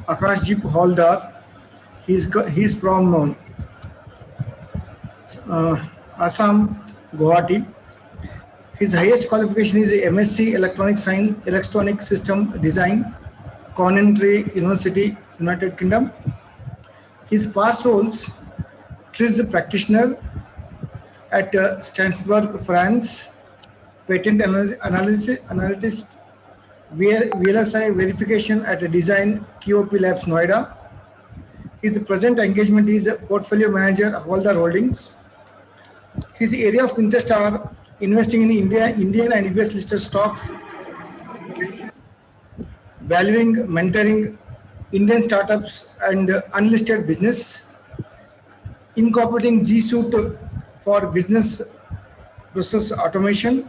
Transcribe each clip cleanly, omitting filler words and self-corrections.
Akashdeep Howladar. He's from Assam, Guwahati. His highest qualification is MSc Electronic Science, Electronic System Design, Coventry University, United Kingdom. His past roles: TRIZ practitioner at Stanford, France, patent analyst, VLSI verification at Design QOP Labs, Noida. His present engagement is portfolio manager, Howaldar Holdings. His area of interest are investing in Indian and US listed stocks, valuing, mentoring Indian startups and unlisted business, incorporating G Suite for business process automation,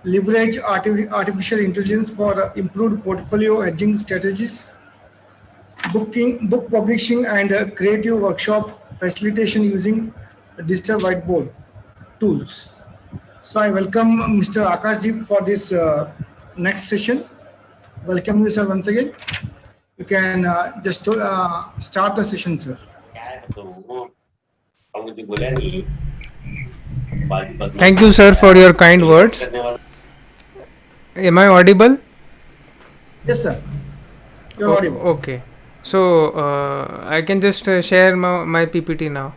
leverage artificial intelligence for improved portfolio hedging strategies, book publishing and creative workshop facilitation using digital whiteboard tools. So I welcome Mr. Akashdeep for this next session. Welcome you, sir, once again. You can just start the session, sir. Thank you, sir, for your kind words. Am I audible? Yes, sir. You're audible. Okay. So, I can just share my PPT now.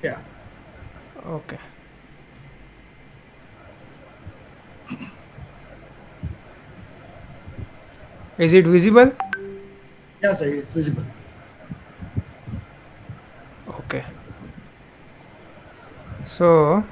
Yeah. Okay. Is it visible? Yes, sir, it's visible. Okay. So,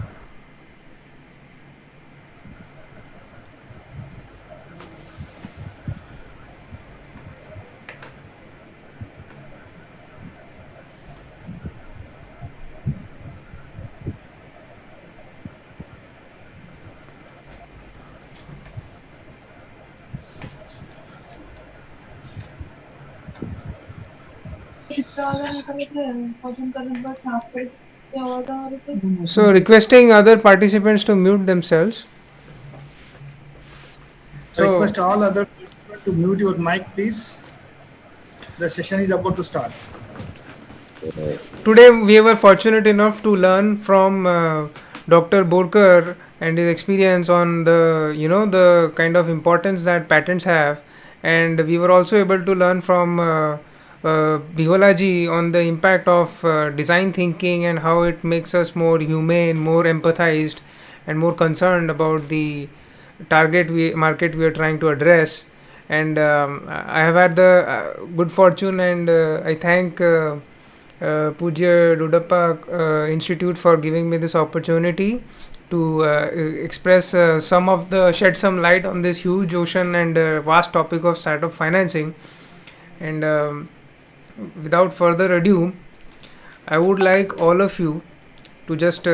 requesting other participants to mute themselves. I request all other participants to mute your mic, please. The session is about to start. Today we were fortunate enough to learn from Dr. Borkar and his experience on the kind of importance that patents have, and we were also able to learn from Biholaji on the impact of design thinking and how it makes us more humane, more empathized, and more concerned about the market we are trying to address. And I have had the good fortune, and I thank Poojya Doddappa Institute for giving me this opportunity to express shed some light on this huge ocean and vast topic of startup financing. And without further ado, I would like all of you to just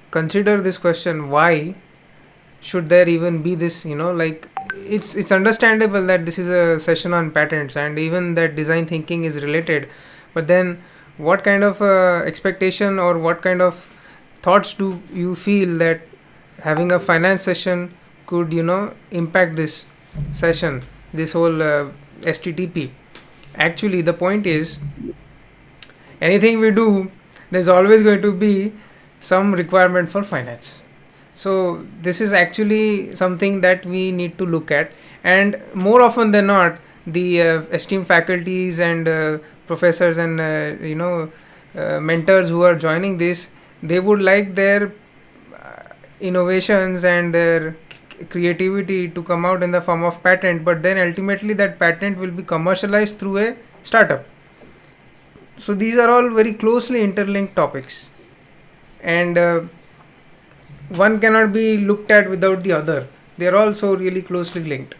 consider this question: why should there even be this? It's understandable that this is a session on patents, and even that design thinking is related. But then, what kind of expectation or what kind of thoughts do you feel that having a finance session could, impact this session, this whole STTP? Actually, the point is, anything we do, there's always going to be some requirement for finance. So this is actually something that we need to look at, and more often than not, the esteemed faculties and professors and mentors who are joining this, they would like their innovations and their creativity to come out in the form of patent, but then ultimately that patent will be commercialized through a startup. So these are all very closely interlinked topics, and one cannot be looked at without the other. They are also really closely linked.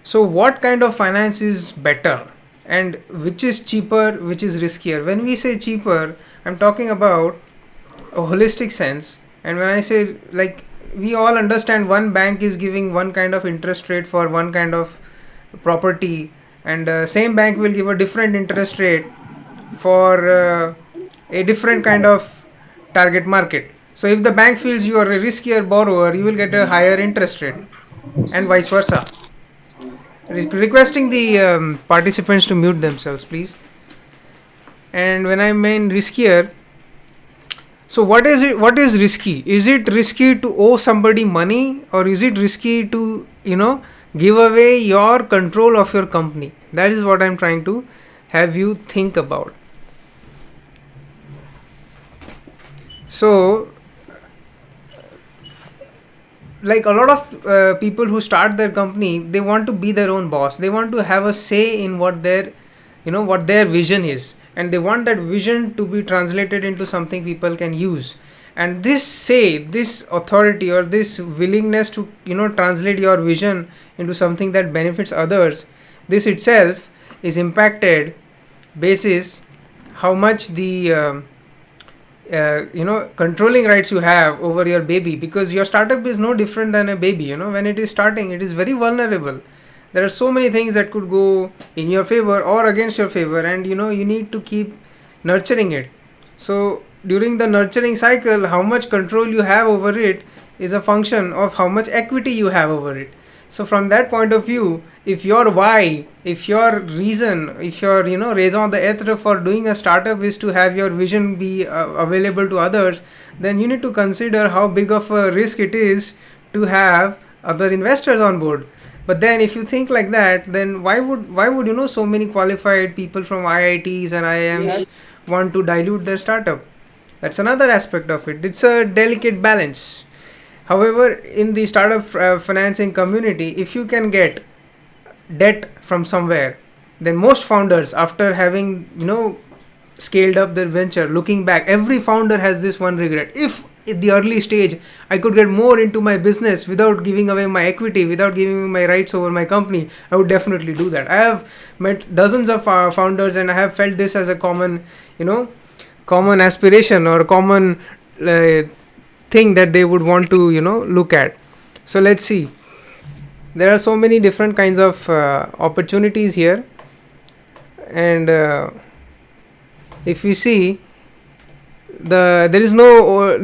So what kind of finance is better, and which is cheaper, which is riskier? When we say cheaper, I'm talking about a holistic sense. And when I say, we all understand one bank is giving one kind of interest rate for one kind of property, and same bank will give a different interest rate for a different kind of target market. So if the bank feels you are a riskier borrower, you will get a higher interest rate, and vice versa. Requesting the participants to mute themselves, please. And when I mean riskier, so what is it? What is risky? Is it risky to owe somebody money, or is it risky to give away your control of your company? That is what I'm trying to have you think about. So, like a lot of people who start their company, they want to be their own boss. They want to have a say in what their vision is, and they want that vision to be translated into something people can use. And this authority, or this willingness to translate your vision into something that benefits others, this itself is impacted basis how much the controlling rights you have over your baby, because your startup is no different than a baby. When it is starting, it is very vulnerable. There are so many things that could go in your favor or against your favor, and you need to keep nurturing it. So during the nurturing cycle, how much control you have over it is a function of how much equity you have over it. So from that point of view, if your why, if your reason, if your raison d'etre for doing a startup is to have your vision be available to others, then you need to consider how big of a risk it is to have other investors on board. But then if you think like that, then why would so many qualified people from IITs and IIMs want to dilute their startup? That's another aspect of it. It's a delicate balance. However, in the startup financing community, if you can get debt from somewhere, then most founders, after having scaled up their venture, looking back, every founder has this one regret: if at the early stage I could get more into my business without giving away my equity, without giving away my rights over my company, I would definitely do that. I have met dozens of founders, and I have felt this as a common aspiration, or common thing that they would want to look at. So let's see, there are so many different kinds of opportunities here, and if you see, there is no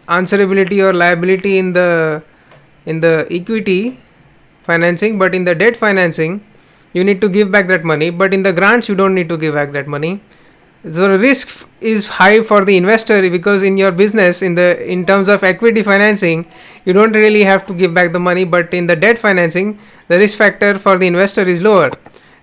answerability or liability in the equity financing, but in the debt financing you need to give back that money, but in the grants you don't need to give back that money. So the risk is high for the investor, because in your business, in terms of equity financing, you don't really have to give back the money, but in the debt financing, the risk factor for the investor is lower,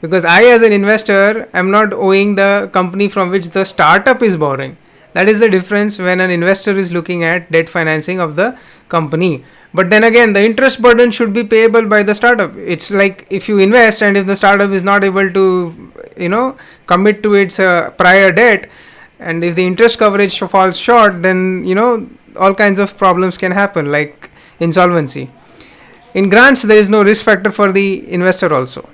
because I, as an investor, am not owing the company from which the startup is borrowing. That is the difference when an investor is looking at debt financing of the company. But then again, the interest burden should be payable by the startup. It's like if you invest, and if the startup is not able to commit to its prior debt, and if the interest coverage falls short, then all kinds of problems can happen, like insolvency. In grants, there is no risk factor for the investor also.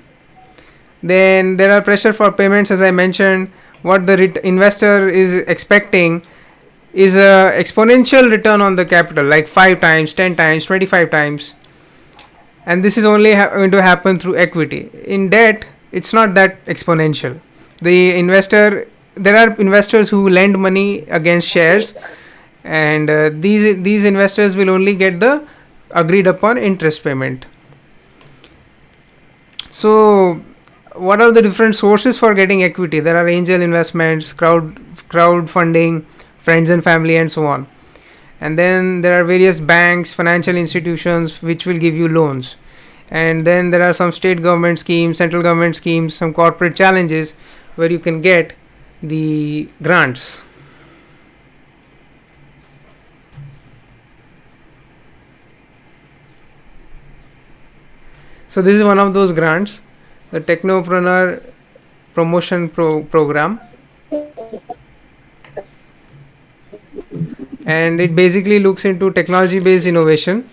Then there are pressure for payments, as I mentioned. What the investor is expecting is a exponential return on the capital, like 5 times, 10 times, 25 times, and this is only going to happen through equity. In debt, it's not that exponential. There are investors who lend money against shares, and these investors will only get the agreed upon interest payment. So what are the different sources for getting equity? There are angel investments, crowdfunding, friends and family, and so on. And then there are various banks, financial institutions which will give you loans. And then there are some state government schemes, central government schemes, some corporate challenges where you can get the grants. So this is one of those grants, the Technopreneur Promotion Program. And it basically looks into technology based innovation,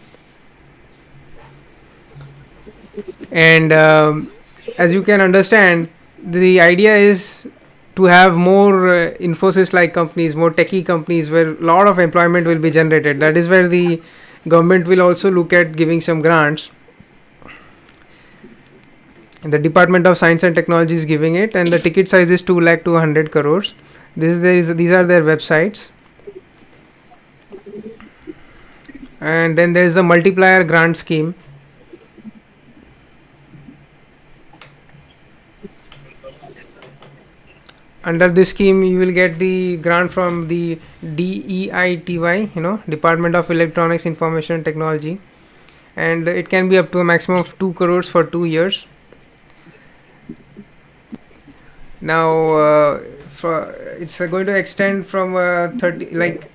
and as you can understand, the idea is to have more Infosys like companies, more techie companies, where a lot of employment will be generated. That is where the government will also look at giving some grants, and the Department of Science and Technology is giving it, and the ticket size is 2 lakh to 100 crores. These are their websites. And then there is the Multiplier grant scheme. under this scheme you will get the grant from the DEITY, Department of Electronics Information Technology, and it can be up to a maximum of 2 crores for 2 years. Now it's going to extend from 30, like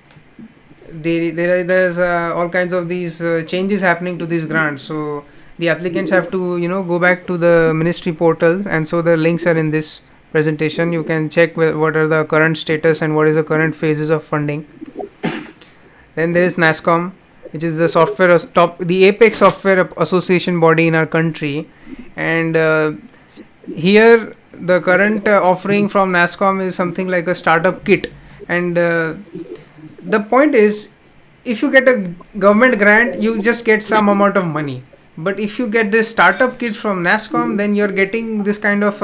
there's all kinds of these changes happening to these grants. So the applicants have to go back to the ministry portal, and so the links are in this presentation. You can check what are the current status and what is the current phases of funding. Then there is NASSCOM, which is the apex software association body in our country, and here the current offering from NASSCOM is something like a startup kit. And the point is, if you get a government grant, you just get some amount of money. But if you get this startup kit from NASSCOM, then you're getting this kind of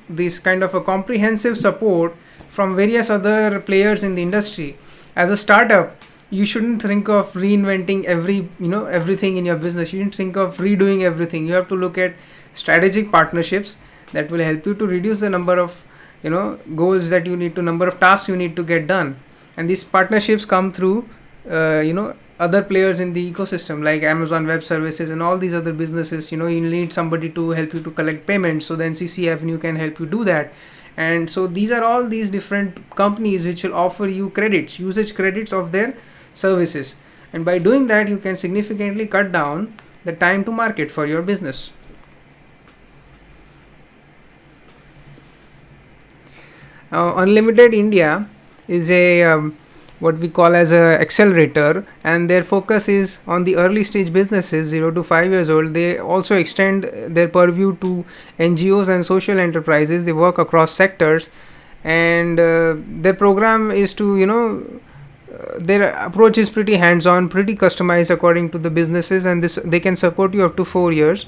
this kind of a comprehensive support from various other players in the industry. As a startup, you shouldn't think of reinventing everything in your business. You shouldn't think of redoing everything. You have to look at strategic partnerships that will help you to reduce the number of goals that you need to, number of tasks you need to get done. And these partnerships come through other players in the ecosystem, like Amazon Web Services and all these other businesses. You need somebody to help you to collect payments, so the NCC Avenue can help you do that. And so these are all these different companies which will offer you credits, usage credits of their services, and by doing that you can significantly cut down the time to market for your business. Unlimited India is a what we call as a accelerator, and their focus is on the early stage businesses 0 to 5 years old. They also extend their purview to NGOs and social enterprises. They work across sectors, and their program is to their approach is pretty hands-on, pretty customized according to the businesses, and they can support you up to 4 years.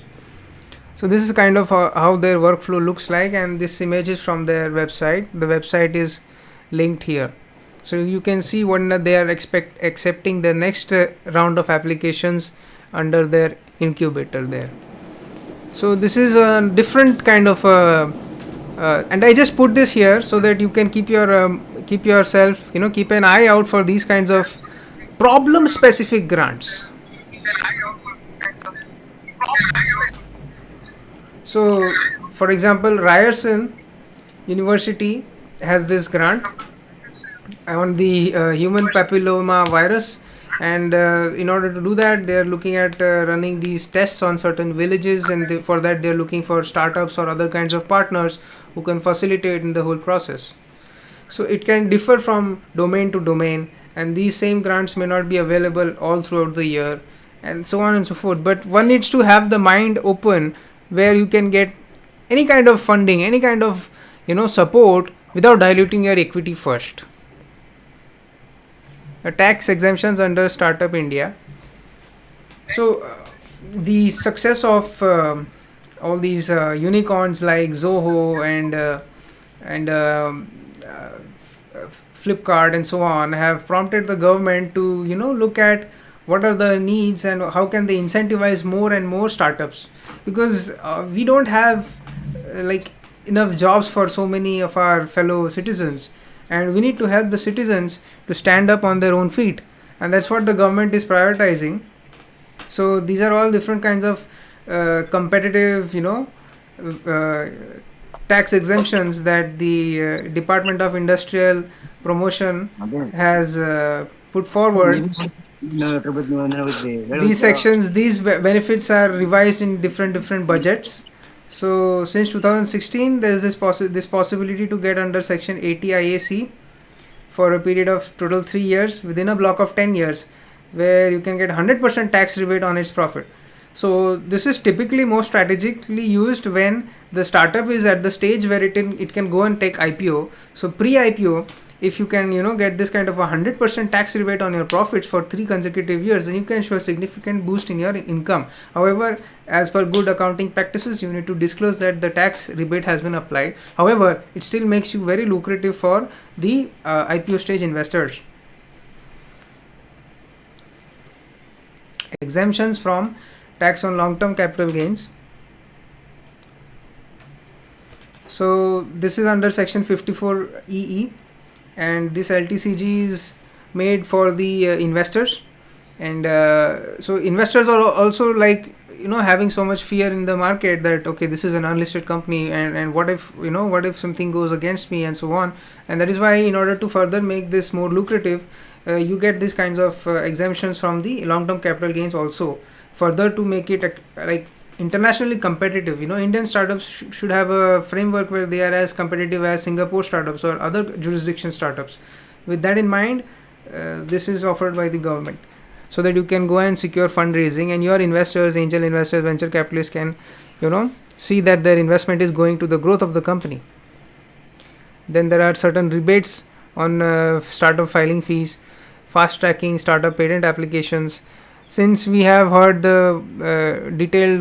So this is kind of how their workflow looks like, and this image is from their website. The website is linked here. So you can see when they are accepting the next round of applications under their incubator there. So this is a different kind of and I just put this here so that you can keep yourself, keep an eye out for these kinds of problem specific grants. So for example, Ryerson University has this grant on the human papilloma virus, and in order to do that, they are looking at running these tests on certain villages, and for that they are looking for startups or other kinds of partners who can facilitate in the whole process. So it can differ from domain to domain, and these same grants may not be available all throughout the year, and so on and so forth. But one needs to have the mind open where you can get any kind of funding, any kind of support without diluting your equity first. Tax exemptions under Startup India. So the success of all these unicorns like Zoho and Flipkart and so on have prompted the government to look at what are the needs and how can they incentivize more and more startups, because we don't have enough jobs for so many of our fellow citizens, and we need to help the citizens to stand up on their own feet, and that's what the government is prioritizing. So these are all different kinds of competitive tax exemptions that the Department of Industrial Promotion has put forward. These sections, these benefits are revised in different budgets. So since 2016, there is this possibility to get under Section 80 IAC for a period of total 3 years within a block of 10 years, where you can get 100% tax rebate on its profit. So this is typically more strategically used when the startup is at the stage where it can go and take IPO. So pre-IPO, if you can get this kind of 100% tax rebate on your profits for 3 consecutive years, then you can show a significant boost in your income. However, as per good accounting practices, you need to disclose that the tax rebate has been applied. However, it still makes you very lucrative for the IPO stage investors. Exemptions from tax on long-term capital gains. So this is under section 54 EE, and this LTCG is made for the investors. And so investors are also like, having so much fear in the market that, okay, this is an unlisted company, and what if, what if something goes against me, and so on. And that is why, in order to further make this more lucrative, you get these kinds of exemptions from the long-term capital gains also, further to make it like internationally competitive. Indian startups should have a framework where they are as competitive as Singapore startups or other jurisdiction startups. With that in mind, this is offered by the government, so that you can go and secure fundraising, and your investors, angel investors, venture capitalists can, see that their investment is going to the growth of the company. Then there are certain rebates on startup filing fees, fast tracking startup patent applications. Since we have heard the detailed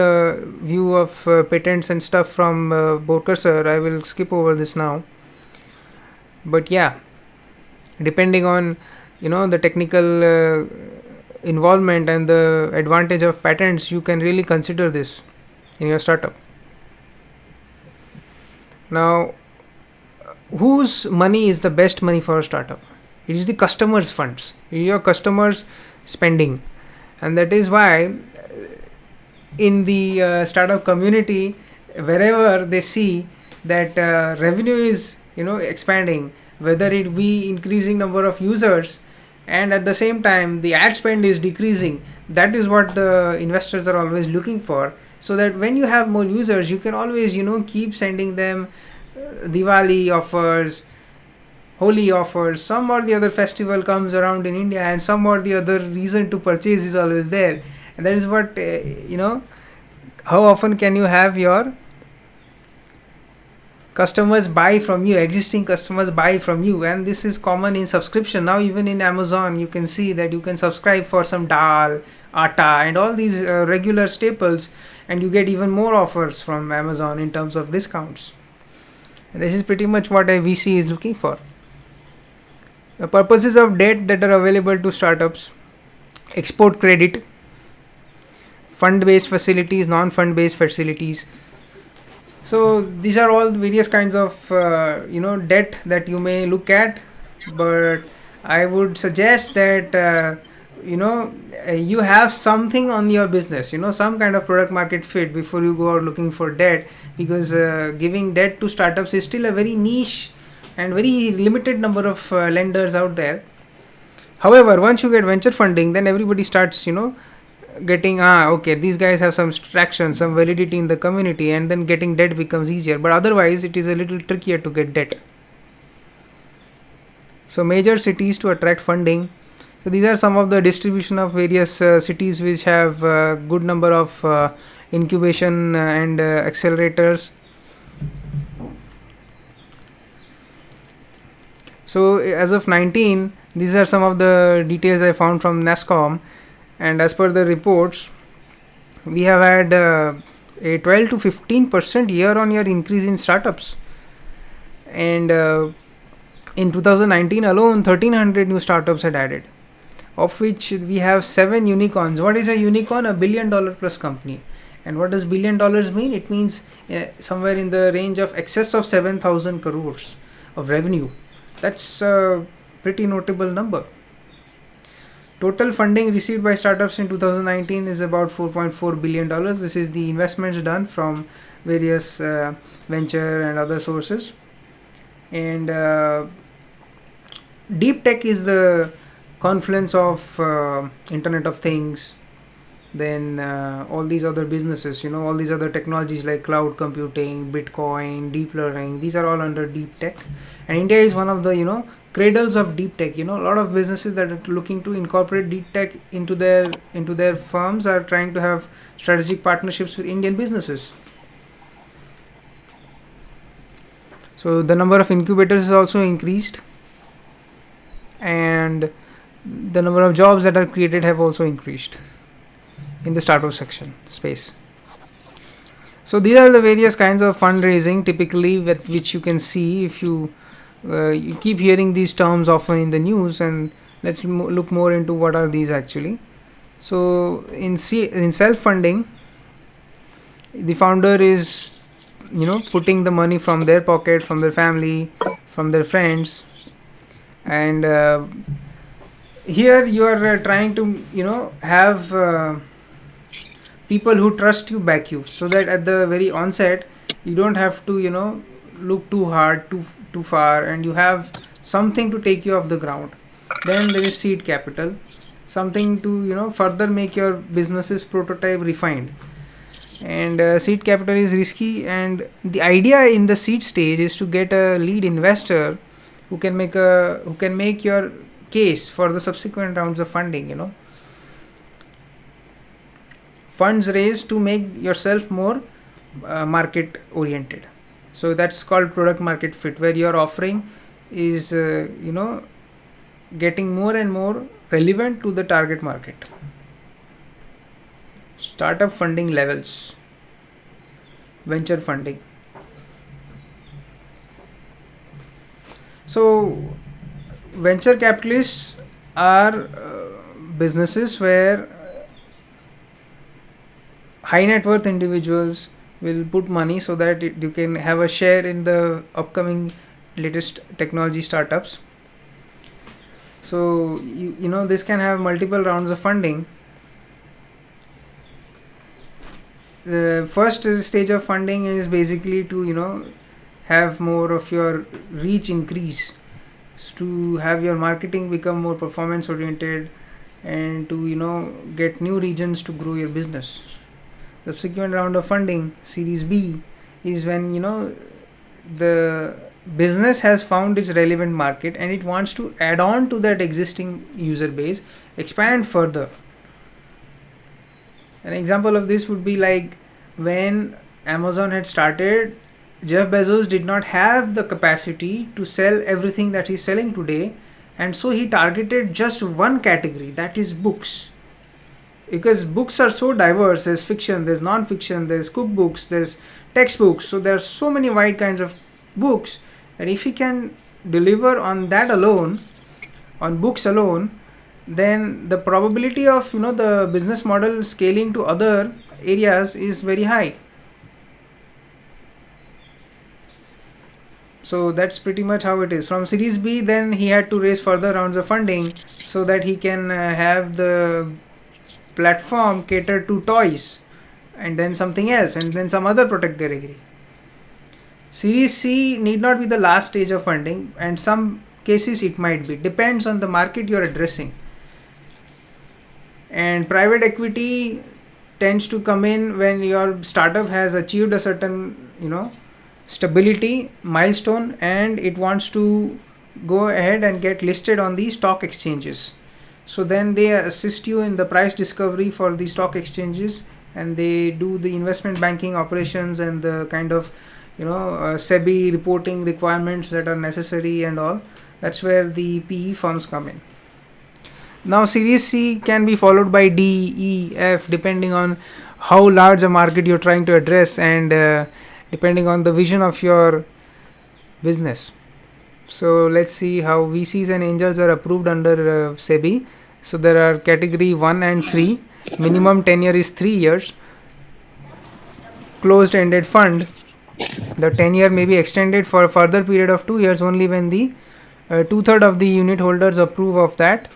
view of patents and stuff from Borkar sir, I will skip over this now. But yeah, depending on the technical involvement and the advantage of patents, you can really consider this in your startup. Now, whose money is the best money for a startup? It is the customers' funds, your customers' spending. And that is why in the startup community, wherever they see that revenue is expanding, whether it be increasing number of users, and at the same time the ad spend is decreasing, that is what the investors are always looking for. So that when you have more users, you can always keep sending them Diwali offers, Holi offers, some or the other festival comes around in India, and some or the other reason to purchase is always there. And that is what how often can you have your customers buy from you, existing customers buy from you. And this is common in subscription. Now even in Amazon, you can see that you can subscribe for some dal, atta, and all these regular staples, and you get even more offers from Amazon in terms of discounts. And this is pretty much what a VC is looking for. The purposes of debt that are available to startups: export credit, fund-based facilities, non-fund-based facilities. So these are all various kinds of debt that you may look at, but I would suggest that you have something on your business, some kind of product market fit before you go out looking for debt, because giving debt to startups is still a very niche and very limited number of lenders out there. However, once you get venture funding, then everybody starts getting okay, these guys have some traction, some validity in the community, and then getting debt becomes easier. But otherwise it is a little trickier to get debt. So major cities to attract funding. So these are some of the distribution of various cities which have good number of incubation and accelerators. So as of 19, these are some of the details I found from NASSCOM, and as per the reports, we have had a 12 to 15% year-on-year increase in startups, and in 2019 alone 1300 new startups had added, of which we have 7 unicorns. What is a unicorn? $1 billion plus company. And what does $1 billion mean? It means somewhere in the range of excess of 7,000 crores of revenue. That's a pretty notable number. Total funding received by startups in 2019 is about $4.4 billion. This is the investments done from various venture and other sources. And deep tech is the confluence of Internet of Things, then all these other businesses, all these other technologies like cloud computing, Bitcoin, deep learning. These are all under deep tech. And India is one of the, cradles of deep tech. A lot of businesses that are looking to incorporate deep tech into their firms are trying to have strategic partnerships with Indian businesses. So the number of incubators is also increased, and the number of jobs that are created have also increased in the startup section space. So these are the various kinds of fundraising typically which you can see if you keep hearing these terms often in the news. And let's look more into what are these actually. So in self-funding, the founder is putting the money from their pocket, from their family, from their friends. And here you are trying to have people who trust you back you, so that at the very onset you don't have to look too hard, too far, and you have something to take you off the ground. Then there is seed capital, something to further make your business's prototype refined. And seed capital is risky, and the idea in the seed stage is to get a lead investor who can make your case for the subsequent rounds of funding. Funds raised to make yourself more market oriented. So that's called product market fit, where your offering is getting more and more relevant to the target market. Startup funding levels, venture funding. So venture capitalists are businesses where high net worth individuals will put money so that you can have a share in the upcoming latest technology startups. So this can have multiple rounds of funding. The first stage of funding is basically to have more of your reach increase, to have your marketing become more performance oriented, and to get new regions to grow your business. The subsequent round of funding, series B, is when the business has found its relevant market and it wants to add on to that existing user base, expand further. An example of this would be like when Amazon had started, Jeff Bezos did not have the capacity to sell everything that he's selling today, and so he targeted just one category, that is books. Because books are so diverse, there's fiction, there's non-fiction, there's cookbooks, there's textbooks, so there are so many wide kinds of books, and if he can deliver on that alone, on books alone, then the probability of the business model scaling to other areas is very high. So that's pretty much how it is. From series B, then he had to raise further rounds of funding so that he can have the platform cater to toys, and then something else, and then some other product category. Series C need not be the last stage of funding, and some cases it might be, depends on the market you're addressing. And private equity tends to come in when your startup has achieved a certain stability milestone, and it wants to go ahead and get listed on the stock exchanges. So then they assist you in the price discovery for the stock exchanges, and they do the investment banking operations and the kind of SEBI reporting requirements that are necessary and all. That's where the PE firms come in. Now series C can be followed by D, E, F, depending on how large a market you're trying to address, and depending on the vision of your business. So let's see how VCs and angels are approved under SEBI. So there are category 1 and 3. Minimum tenure is 3 years. Closed-ended fund. The tenure may be extended for a further period of 2 years only when the 2/3 of the unit holders approve of that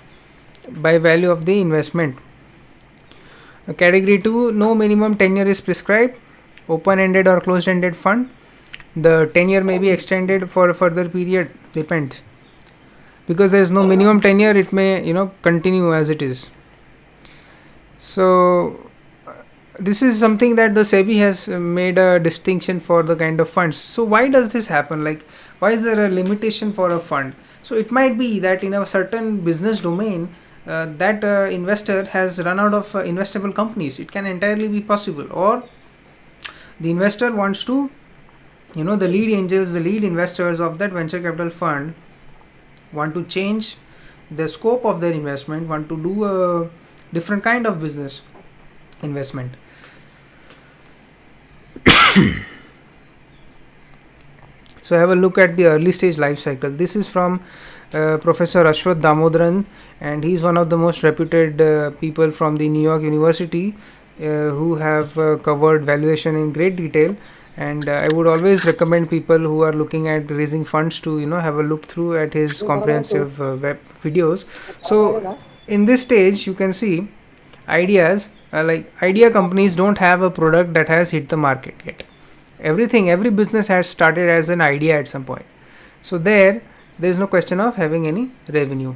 by value of the investment. Category 2, no minimum tenure is prescribed. Open-ended or closed-ended fund. The tenure may be extended for a further period, depends. Because there is no minimum tenure, it may continue as it is. So this is something that the SEBI has made a distinction for the kind of funds. So why does this happen? Like, why is there a limitation for a fund? So it might be that in a certain business domain, that investor has run out of investable companies. It can entirely be possible. Or the investor wants to, the lead angels, the lead investors of that venture capital fund want to change the scope of their investment, want to do a different kind of business investment. So have a look at the early stage life cycle. This is from Professor Ashwath Damodaran, and he's one of the most reputed people from the New York University who have covered valuation in great detail. And I would always recommend people who are looking at raising funds to have a look through at his comprehensive web videos. So in this stage you can see ideas like idea companies don't have a product that has hit the market yet. Every business has started as an idea at some point. So there is no question of having any revenue.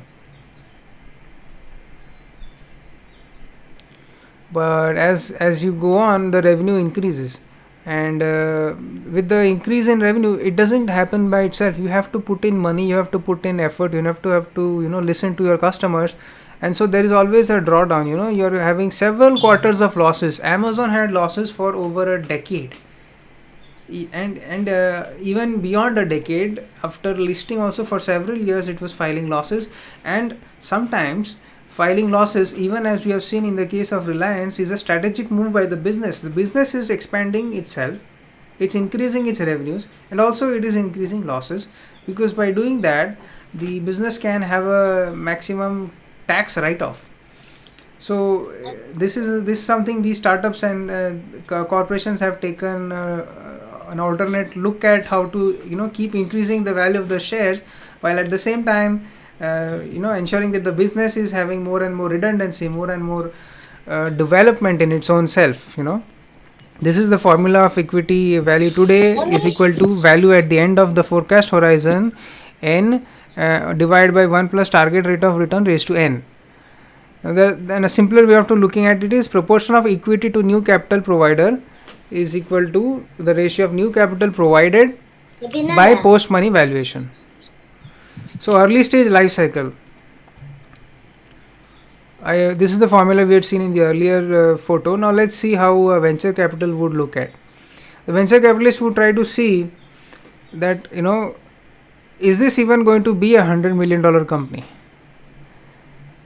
But as you go on, the revenue increases, and with the increase in revenue, it doesn't happen by itself. You have to put in money, you have to put in effort, you have to listen to your customers, and so there is always a drawdown. You're having several quarters of losses. Amazon had losses for over a decade, and even beyond a decade, after listing also for several years it was filing losses. And sometimes filing losses, even as we have seen in the case of Reliance, is a strategic move by the business. The business is expanding itself, it's increasing its revenues, and also it is increasing losses, because by doing that the business can have a maximum tax write-off. So this is something these startups and corporations have taken an alternate look at how to keep increasing the value of the shares, while at the same time ensuring that the business is having more and more redundancy, more and more development in its own self. This is the formula of equity value today is equal to value at the end of the forecast horizon, n divided by 1 plus target rate of return raised to n. Then a simpler way of looking at it is proportion of equity to new capital provider is equal to the ratio of new capital provided by post money valuation. So early stage life cycle. This is the formula we had seen in the earlier photo. Now let's see how venture capital would look at. The venture capitalist would try to see that is this even going to be $100 million company?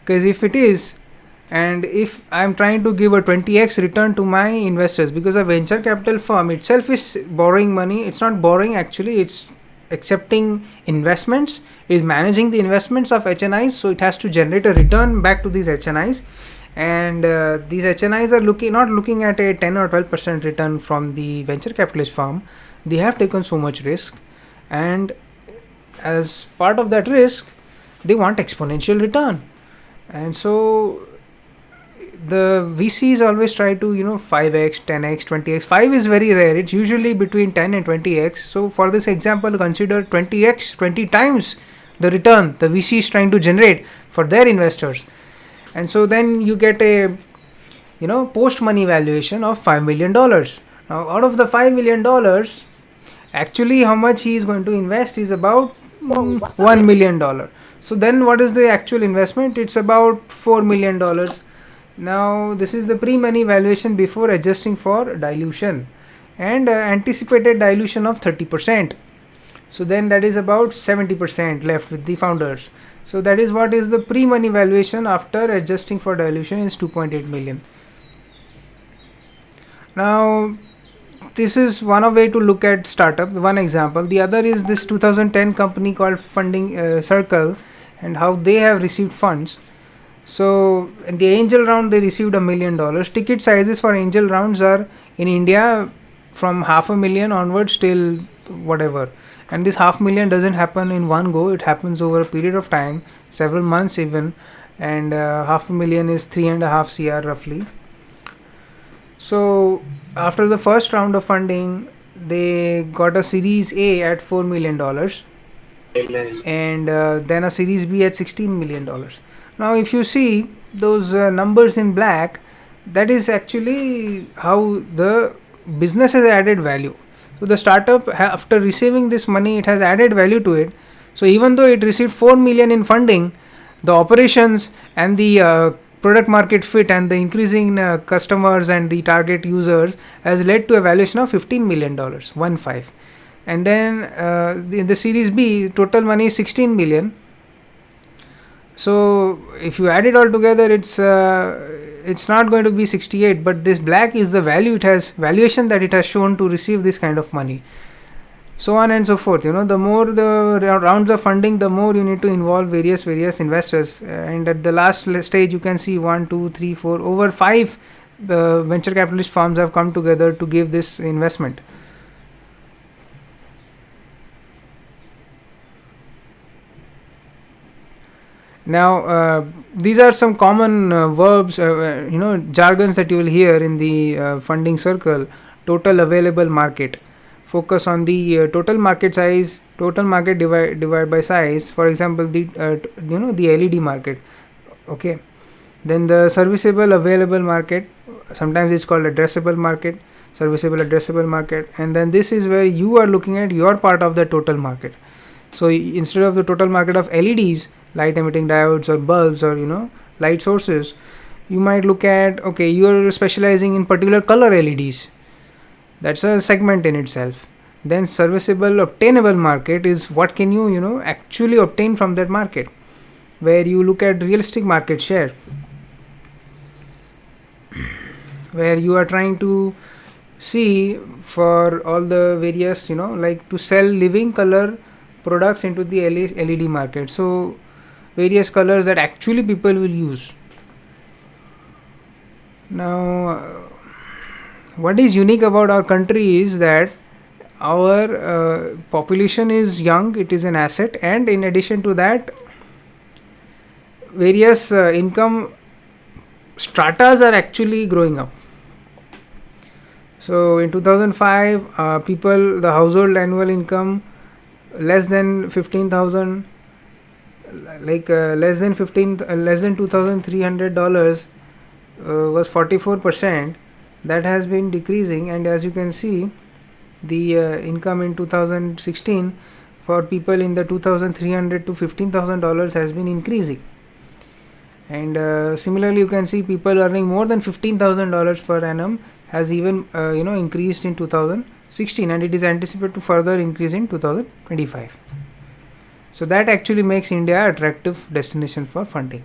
Because if it is, and if I am trying to give a 20x return to my investors, because a venture capital firm itself is borrowing money, it's not borrowing actually, it's accepting investments, is managing the investments of HNIs, so it has to generate a return back to these HNIs, and these HNIs are not looking at a 10 or 12% return from the venture capitalist firm. They have taken so much risk, and as part of that risk they want exponential return. And so the VCs always try to 5x, 10x, 20x. 5 is very rare, it's usually between 10 and 20x. So for this example, consider 20x, 20 times the return the VC is trying to generate for their investors. And so then you get a post money valuation of $5 million. Now out of the $5 million, actually how much he is going to invest is about $1 million. So then what is the actual investment? It's about $4 million. Now this is the pre-money valuation before adjusting for dilution and anticipated dilution of 30%. So then that is about 70% left with the founders. So that is what is the pre-money valuation after adjusting for dilution is 2.8 million. Now this is one way to look at startup, one example. The other is this 2010 company called Funding Circle and how they have received funds. So in the angel round they received $1 million. Ticket sizes for angel rounds are in India from $500,000 onwards till whatever. And this $500,000 doesn't happen in one go, it happens over a period of time, several months even, and $500,000 is 3.5 crore roughly. So after the first round of funding, they got a Series A at $4 million and then a Series B at $16 million. Now if you see those numbers in black, that is actually how the business has added value. So the startup, after receiving this money, it has added value to it. So even though it received 4 million in funding, the operations and the product market fit and the increasing customers and the target users has led to a valuation of $15 million, 1.5. And then in the Series B, total money is 16 million. So if you add it all together, it's not going to be 68, but this black is the valuation that it has shown to receive this kind of money, so on and so forth. The more the rounds of funding, the more you need to involve various investors, and at the last stage you can see 1, 2, 3, 4, over 5 venture capitalist firms have come together to give this investment. Now, these are some common verbs, jargons that you will hear in the funding circle. Total available market. Focus on the total market size, total market divide by size. For example, the LED market. Okay. Then the serviceable available market. Sometimes it's called addressable market, serviceable addressable market. And then this is where you are looking at your part of the total market. So instead of the total market of LEDs, light emitting diodes or bulbs or light sources, you might look at, okay, you are specializing in particular color LEDs. That's a segment in itself. Then serviceable obtainable market is what can you actually obtain from that market, where you look at realistic market share, where you are trying to see for all the various like to sell living color products into the LED market. So various colors that actually people will use. Now, what is unique about our country is that our population is young, it is an asset, and in addition to that, various income stratas are actually growing up. So in 2005, the household annual income less than 15,000, less than $2,300 was 44%. That has been decreasing, and as you can see, the income in 2016 for people in the $2,300 to $15,000 has been increasing. And similarly, you can see people earning more than $15,000 per annum has even increased in 2016, and it is anticipated to further increase in 2025. So that actually makes India an attractive destination for funding.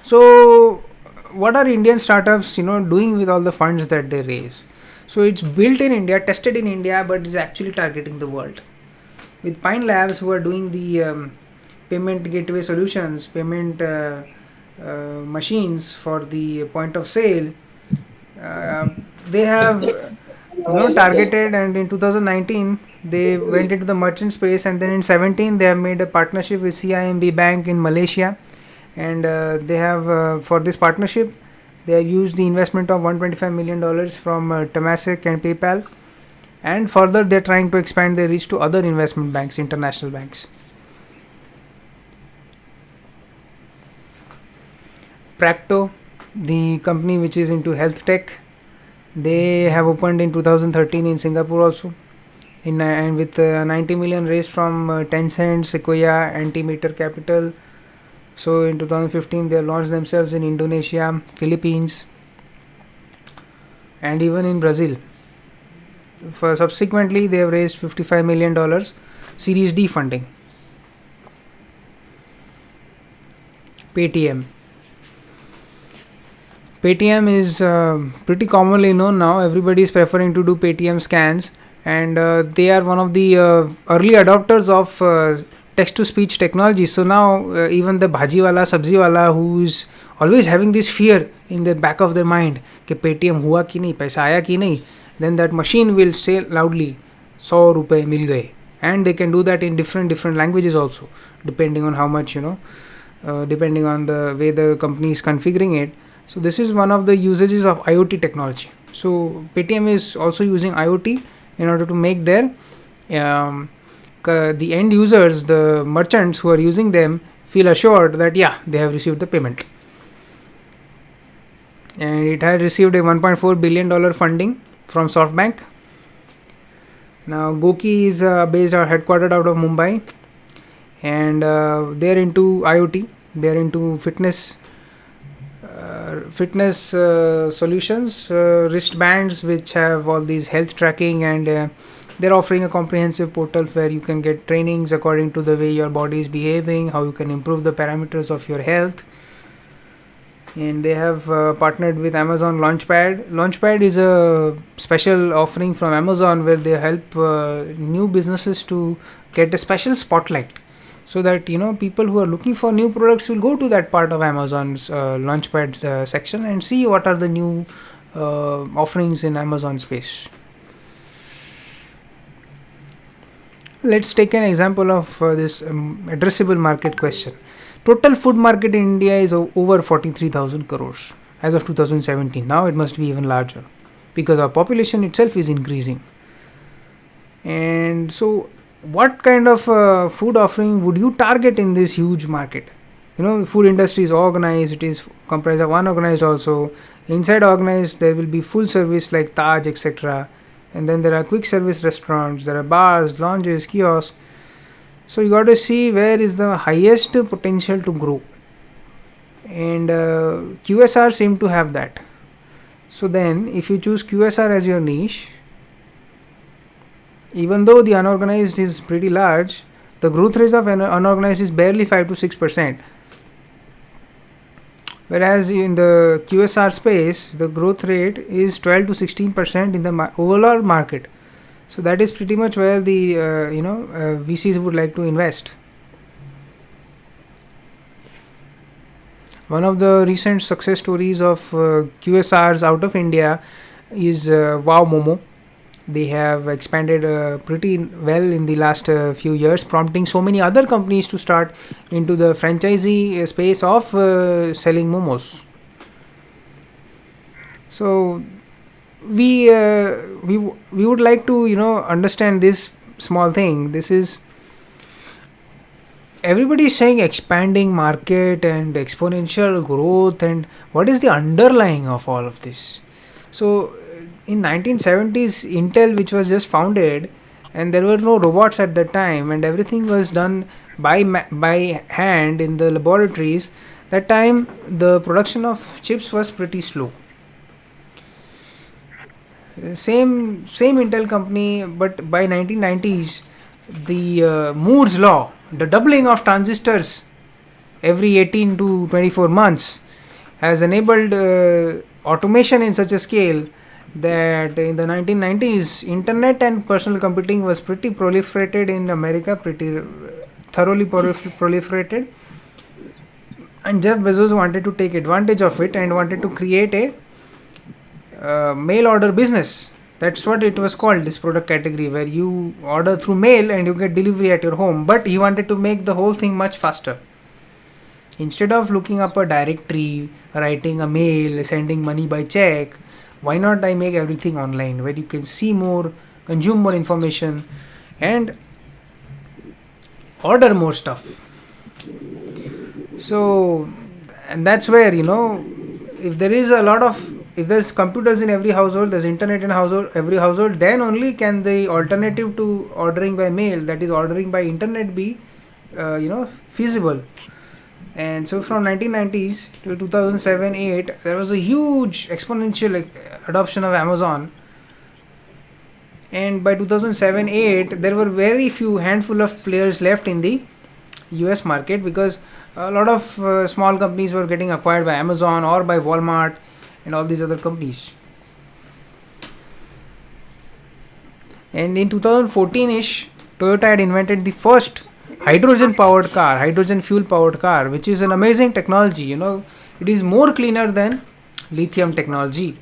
So what are Indian startups doing with all the funds that they raise? So it's built in India, tested in India, but it's actually targeting the world. With Pine Labs, who are doing the payment gateway solutions, payment machines for the point of sale, they have targeted, and in 2019 they went into the merchant space, and then in 17 they have made a partnership with CIMB Bank in Malaysia, and they have for this partnership they have used the investment of $125 million from Temasek and PayPal, and further they're trying to expand their reach to other investment banks, international banks. Practo, the company which is into health tech, they have opened in 2013 in Singapore also, and with 90 million raised from Tencent, Sequoia, Antimeter Capital. So in 2015 they launched themselves in Indonesia, Philippines, and even in Brazil. Subsequently they have raised $55 million Series D funding. Paytm is pretty commonly known now. Everybody is preferring to do Paytm scans, and they are one of the early adopters of text-to-speech technology. So now even the bhaji wala, sabzi wala, who is always having this fear in the back of their mind, कि Paytm हुआ कि नहीं, पैसा आया कि नहीं, then that machine will say loudly, 100 रुपए मिल गए, and they can do that in different languages also, depending on how much depending on the way the company is configuring it. So this is one of the usages of IoT technology. So Paytm is also using IoT in order to make their the end users, the merchants who are using them, feel assured that they have received the payment. And it had received a $1.4 billion funding from SoftBank. Now Goki is headquartered out of Mumbai, and they're into IoT. They're into fitness solutions, wristbands which have all these health tracking, and they're offering a comprehensive portal where you can get trainings according to the way your body is behaving, how you can improve the parameters of your health. And they have partnered with Amazon Launchpad. Launchpad is a special offering from Amazon where they help new businesses to get a special spotlight, so that people who are looking for new products will go to that part of Amazon's Launchpad section and see what are the new offerings in Amazon space. Let's take an example of this addressable market question. Total food market in India is over 43,000 crores as of 2017. Now it must be even larger because our population itself is increasing. And so, what kind of food offering would you target in this huge market? The food industry is organized. It is comprised of unorganized also. Inside organized, there will be full service like Taj, etc. And then there are quick service restaurants. There are bars, lounges, kiosks. So you got to see where is the highest potential to grow. And QSR seem to have that. So then, if you choose QSR as your niche, even though the unorganized is pretty large, the growth rate of unorganized is barely 5 to 6%. Whereas in the QSR space, the growth rate is 12 to 16% in the overall market. So that is pretty much where the VCs would like to invest. One of the recent success stories of QSRs out of India is Wow Momo. They have expanded pretty well in the last few years, prompting so many other companies to start into the franchisee space of selling momos. So we would like to understand this small thing. This is, everybody is saying expanding market and exponential growth, and what is the underlying of all of this? So in 1970s, Intel, which was just founded, and there were no robots at that time, and everything was done by hand in the laboratories. That time the production of chips was pretty slow. Same Intel company, but by 1990s, the Moore's law, the doubling of transistors every 18 to 24 months, has enabled automation in such a scale that in the 1990s, internet and personal computing was pretty proliferated in America, pretty thoroughly proliferated. And Jeff Bezos wanted to take advantage of it and wanted to create a mail order business. That's what it was called, this product category, where you order through mail and you get delivery at your home. But he wanted to make the whole thing much faster. Instead of looking up a directory, writing a mail, sending money by check, why not I make everything online, where you can see more, consume more information, and order more stuff. So, and that's where, if there's computers in every household, there's internet in every household, then only can the alternative to ordering by mail, that is ordering by internet, be feasible. And so from 1990s to 2007-8, there was a huge exponential adoption of Amazon. And by 2007-8, there were very few handful of players left in the US market, because a lot of small companies were getting acquired by Amazon or by Walmart and all these other companies. And in 2014-ish, Toyota had invented the first hydrogen fuel powered car, which is an amazing technology. It is more cleaner than lithium technology,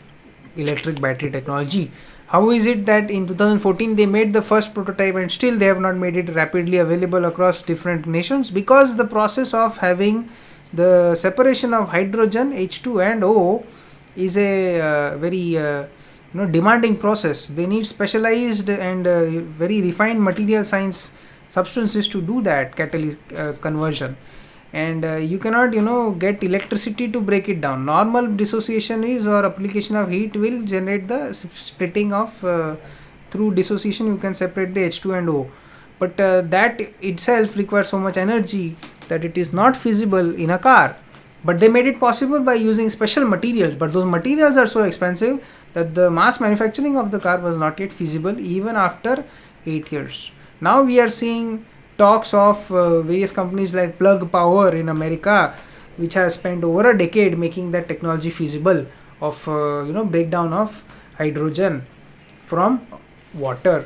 electric battery technology. How is it that in 2014 they made the first prototype and still they have not made it rapidly available across different nations? Because the process of having the separation of hydrogen, H2 and O, is a very demanding process. They need specialized and very refined material science substances to do that catalyst conversion. And you cannot get electricity to break it down. Normal dissociation is, or application of heat will generate the splitting of through dissociation you can separate the H2 and O, but that itself requires so much energy that it is not feasible in a car. But they made it possible by using special materials, but those materials are so expensive that the mass manufacturing of the car was not yet feasible even after 8 years. Now we are seeing talks of various companies like Plug Power in America, which has spent over a decade making that technology feasible of breakdown of hydrogen from water.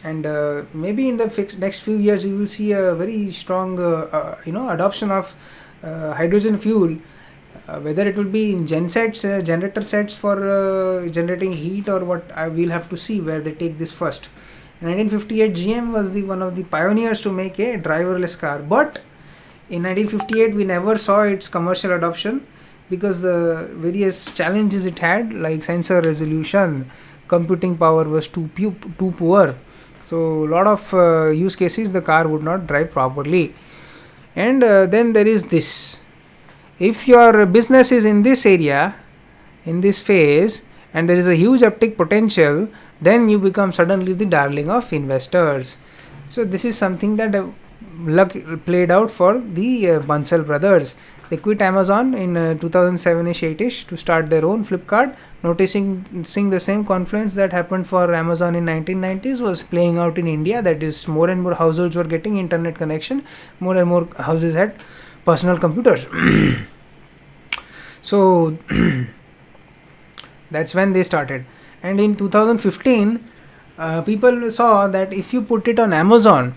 And maybe in the next few years we will see a very strong adoption of hydrogen fuel, whether it will be in generator sets for generating heat or what, I will have to see where they take this first. In 1958, GM was one of the pioneers to make a driverless car, but in 1958 we never saw its commercial adoption because the various challenges it had, like sensor resolution, computing power was too poor. So a lot of use cases the car would not drive properly. And then there is this. If your business is in this area, in this phase, and there is a huge uptick potential, then you become suddenly the darling of investors. So this is something that luck played out for the Bansal brothers. They quit Amazon in 2007ish 8ish to start their own Flipkart, seeing the same confluence that happened for Amazon in 1990s was playing out in India. That is, more and more households were getting internet connection, more and more houses had personal computers. So that's when they started. And in 2015, people saw that if you put it on Amazon,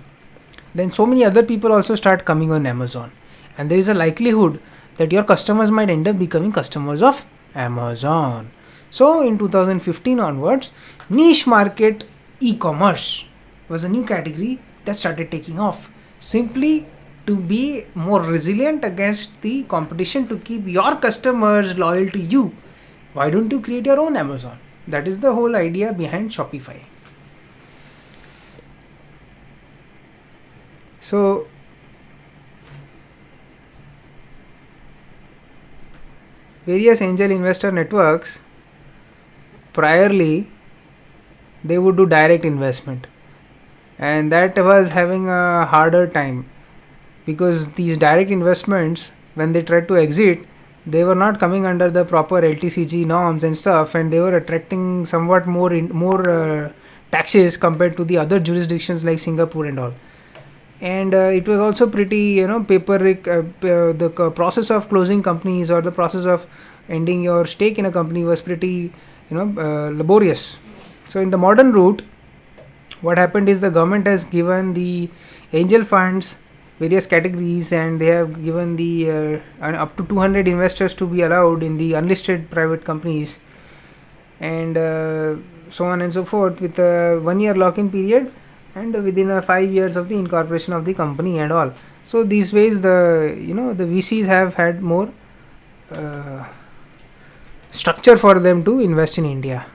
then so many other people also start coming on Amazon, and there is a likelihood that your customers might end up becoming customers of Amazon. So in 2015 onwards, niche market e-commerce was a new category that started taking off, simply to be more resilient against the competition, to keep your customers loyal to you. Why don't you create your own Amazon? That is the whole idea behind Shopify. So various angel investor networks, priorly they would do direct investment, and that was having a harder time because these direct investments, when they tried to exit, they were not coming under the proper LTCG norms and stuff, and they were attracting somewhat more taxes compared to the other jurisdictions like Singapore and all. And it was also pretty, paperic. The process of closing companies or the process of ending your stake in a company was pretty, laborious. So in the modern route, what happened is the government has given the angel funds various categories, and they have given the up to 200 investors to be allowed in the unlisted private companies, and so on and so forth, with a 1 year lock-in period and within 5 years of the incorporation of the company and all. So these ways the VCs have had more structure for them to invest in India.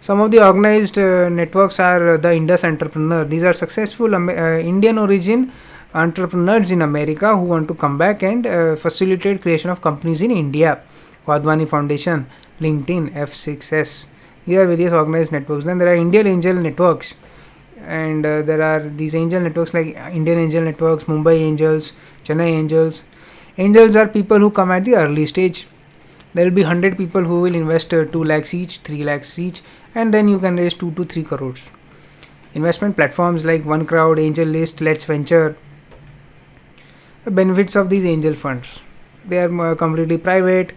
Some of the organized networks are the Indus Entrepreneur. These are successful Indian origin entrepreneurs in America who want to come back and facilitate creation of companies in India. Wadhwani Foundation, LinkedIn, F6S. These are various organized networks. Then there are Indian angel networks, and there are these angel networks like Indian Angel Networks, Mumbai Angels, Chennai Angels. Angels are people who come at the early stage. There will be 100 people who will invest 2 lakhs each, 3 lakhs each, and then you can raise 2 to 3 crores. Investment platforms like OneCrowd, AngelList, Let's Venture. The benefits of these angel funds: they are completely private,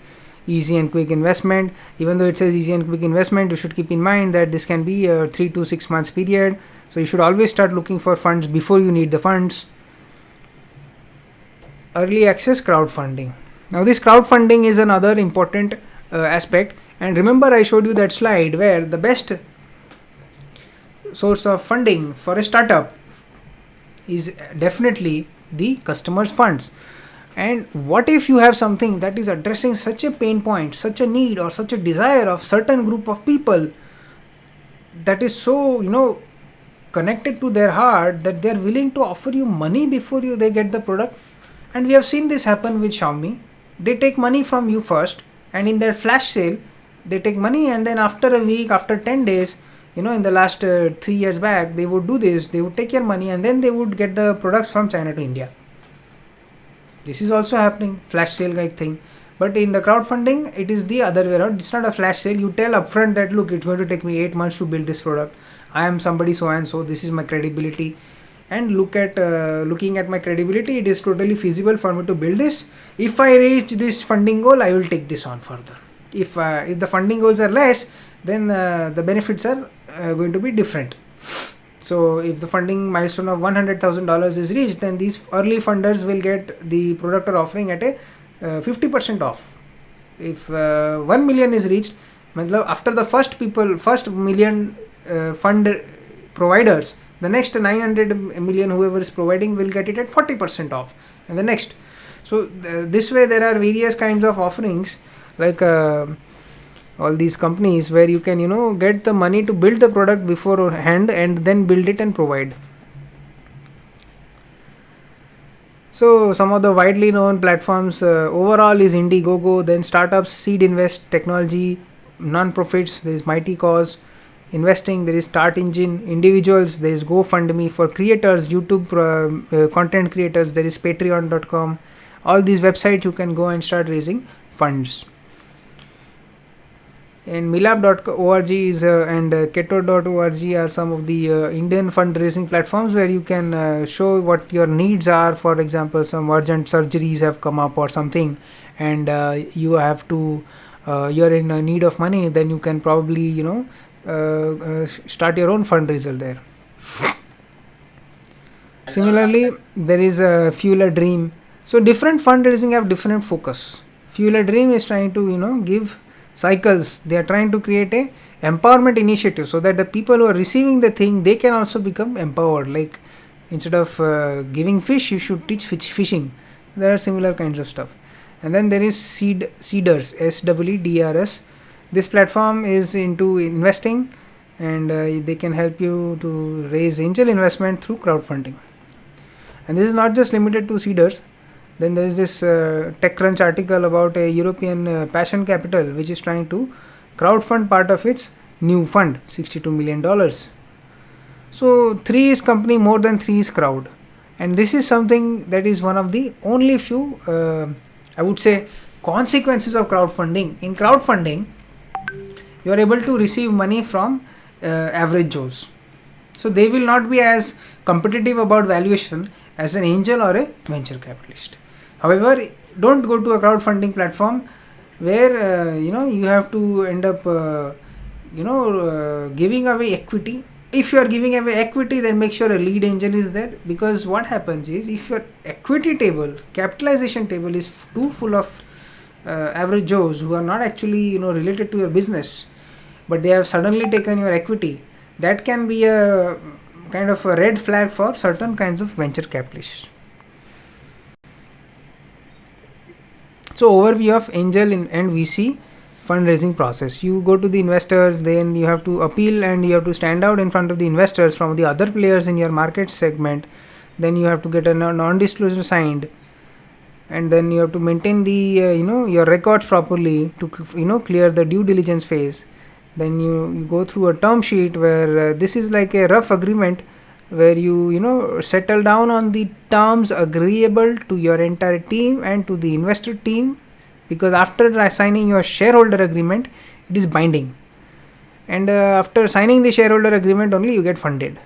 easy and quick investment. Even though it says easy and quick investment, you should keep in mind that this can be a 3 to 6 months period. So you should always start looking for funds before you need the funds. Early access crowdfunding. Now this crowdfunding is another important aspect, and remember I showed you that slide where the best source of funding for a startup is definitely the customer's funds. And what if you have something that is addressing such a pain point, such a need, or such a desire of certain group of people that is so connected to their heart that they are willing to offer you money before they get the product? And we have seen this happen with Xiaomi. They take money from you first, and in their flash sale they take money, and then after a week, after 10 days, in the last 3 years back, they would do this. They would take your money and then they would get the products from China to India. This is also happening, flash sale guide thing. But in the crowdfunding, it is the other way around. It's not a flash sale. You tell upfront that, look, it's going to take me 8 months to build this product. I am somebody so and so. This is my credibility. And looking at my credibility, it is totally feasible for me to build this. If I reach this funding goal, I will take this on further. If the funding goals are less, then the benefits are going to be different. So if the funding milestone of $100,000 is reached, then these early funders will get the product or offering at a 50% off. If 1 million is reached, after the first million fund providers, The next 900 million whoever is providing will get it at 40% off, and the next. So this way there are various kinds of offerings, like all these companies, where you can get the money to build the product beforehand and then build it and provide. So some of the widely known platforms overall is Indiegogo, then startups, Seed Invest, Technology, non-profits, there is Mighty Cause, investing, there is Start Engine, individuals, there is GoFundMe, for creators, YouTube content creators, there is patreon.com. All these websites you can go and start raising funds. And milab.org is and keto.org are some of the Indian fundraising platforms where you can show what your needs are. For example, some urgent surgeries have come up or something, and you have to you're in need of money, then you can probably start your own fundraiser there. Similarly, there is a Fuel a Dream. So different fundraising have different focus. Fuel a Dream is trying to give cycles. They are trying to create a empowerment initiative so that the people who are receiving the thing, they can also become empowered. Like instead of giving fish, you should teach fishing. There are similar kinds of stuff. And then there is Seeders, SEEDRS. This platform is into investing, and they can help you to raise angel investment through crowdfunding. And this is not just limited to Seeders. Then there is this TechCrunch article about a European Passion Capital, which is trying to crowdfund part of its new fund, $62 million. So 3 is company, more than 3 is crowd. And this is something that is one of the only few, I would say, consequences of crowdfunding. In crowdfunding, you are able to receive money from average Joes. So they will not be as competitive about valuation as an angel or a venture capitalist. However, don't go to a crowdfunding platform where you have to end up giving away equity. If you are giving away equity, then make sure a lead angel is there, because what happens is, if your equity table, capitalization table is too full of average Joes who are not actually related to your business, but they have suddenly taken your equity, that can be a kind of a red flag for certain kinds of venture capitalists. So overview of angel and VC fundraising process. You go to the investors, then you have to appeal and you have to stand out in front of the investors from the other players in your market segment. Then you have to get a non-disclosure signed, and then you have to maintain the your records properly to clear the due diligence phase. Then you go through a term sheet where this is like a rough agreement where you settle down on the terms agreeable to your entire team and to the investor team, because after signing your shareholder agreement, it is binding, and after signing the shareholder agreement only you get funded.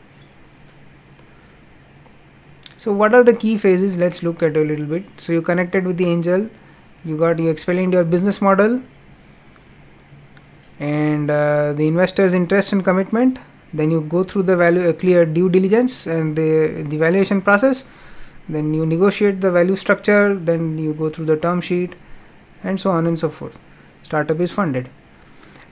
So what are the key phases? Let's look at a little bit. So you connected with the angel, you explained your business model and the investor's interest and commitment. Then you go through the clear due diligence and the valuation process. Then you negotiate the value structure. Then you go through the term sheet, and so on and so forth. Startup is funded.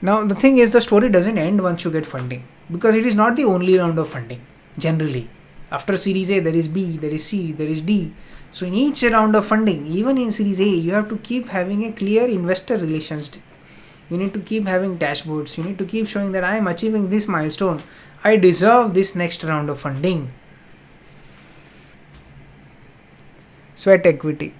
Now the thing is, the story doesn't end once you get funding, because it is not the only round of funding. Generally, after Series A, there is B, there is C, there is D. So in each round of funding, even in Series A, you have to keep having a clear investor relations. You need to keep having dashboards. You need to keep showing that I am achieving this milestone. I deserve this next round of funding. Sweat equity.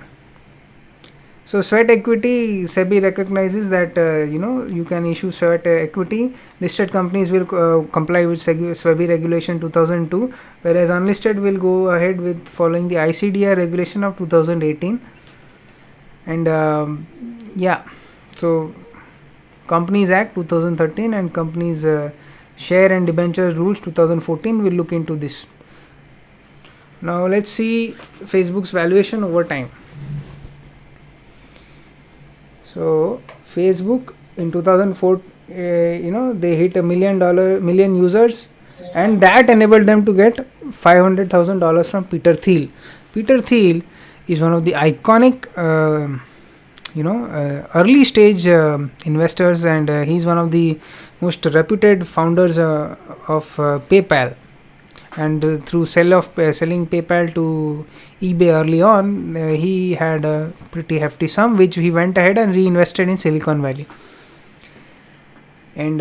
So sweat equity, SEBI recognizes that you can issue sweat equity. Listed companies will comply with SEBI regulation 2002, whereas unlisted will go ahead with following the ICDR regulation of 2018. And so Companies Act 2013 and Companies Share and Debentures Rules 2014 will look into this. Now let's see Facebook's valuation over time. So Facebook in 2004, they hit million users, and that enabled them to get $500,000 from Peter Thiel. Peter Thiel is one of the iconic early stage investors, and he's one of the most reputed founders of PayPal. and through selling PayPal to eBay early on, he had a pretty hefty sum which he went ahead and reinvested in Silicon Valley. And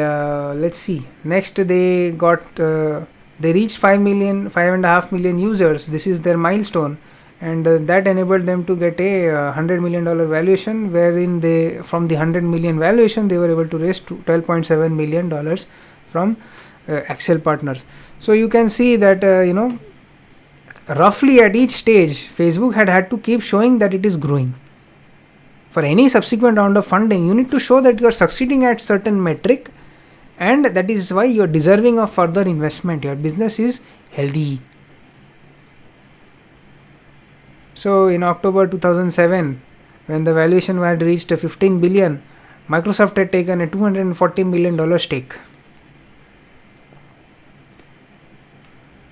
let's see, next they reached 5.5 million users. This is their milestone, and that enabled them to get a $100 million valuation, wherein they, from the 100 million valuation, they were able to raise $12.7 million from Axel Partners. So you can see that roughly at each stage Facebook had to keep showing that it is growing. For any subsequent round of funding, you need to show that you are succeeding at certain metric, and that is why you are deserving of further investment. Your business is healthy. So in October 2007, when the valuation had reached 15 billion, Microsoft had taken a $240 million stake.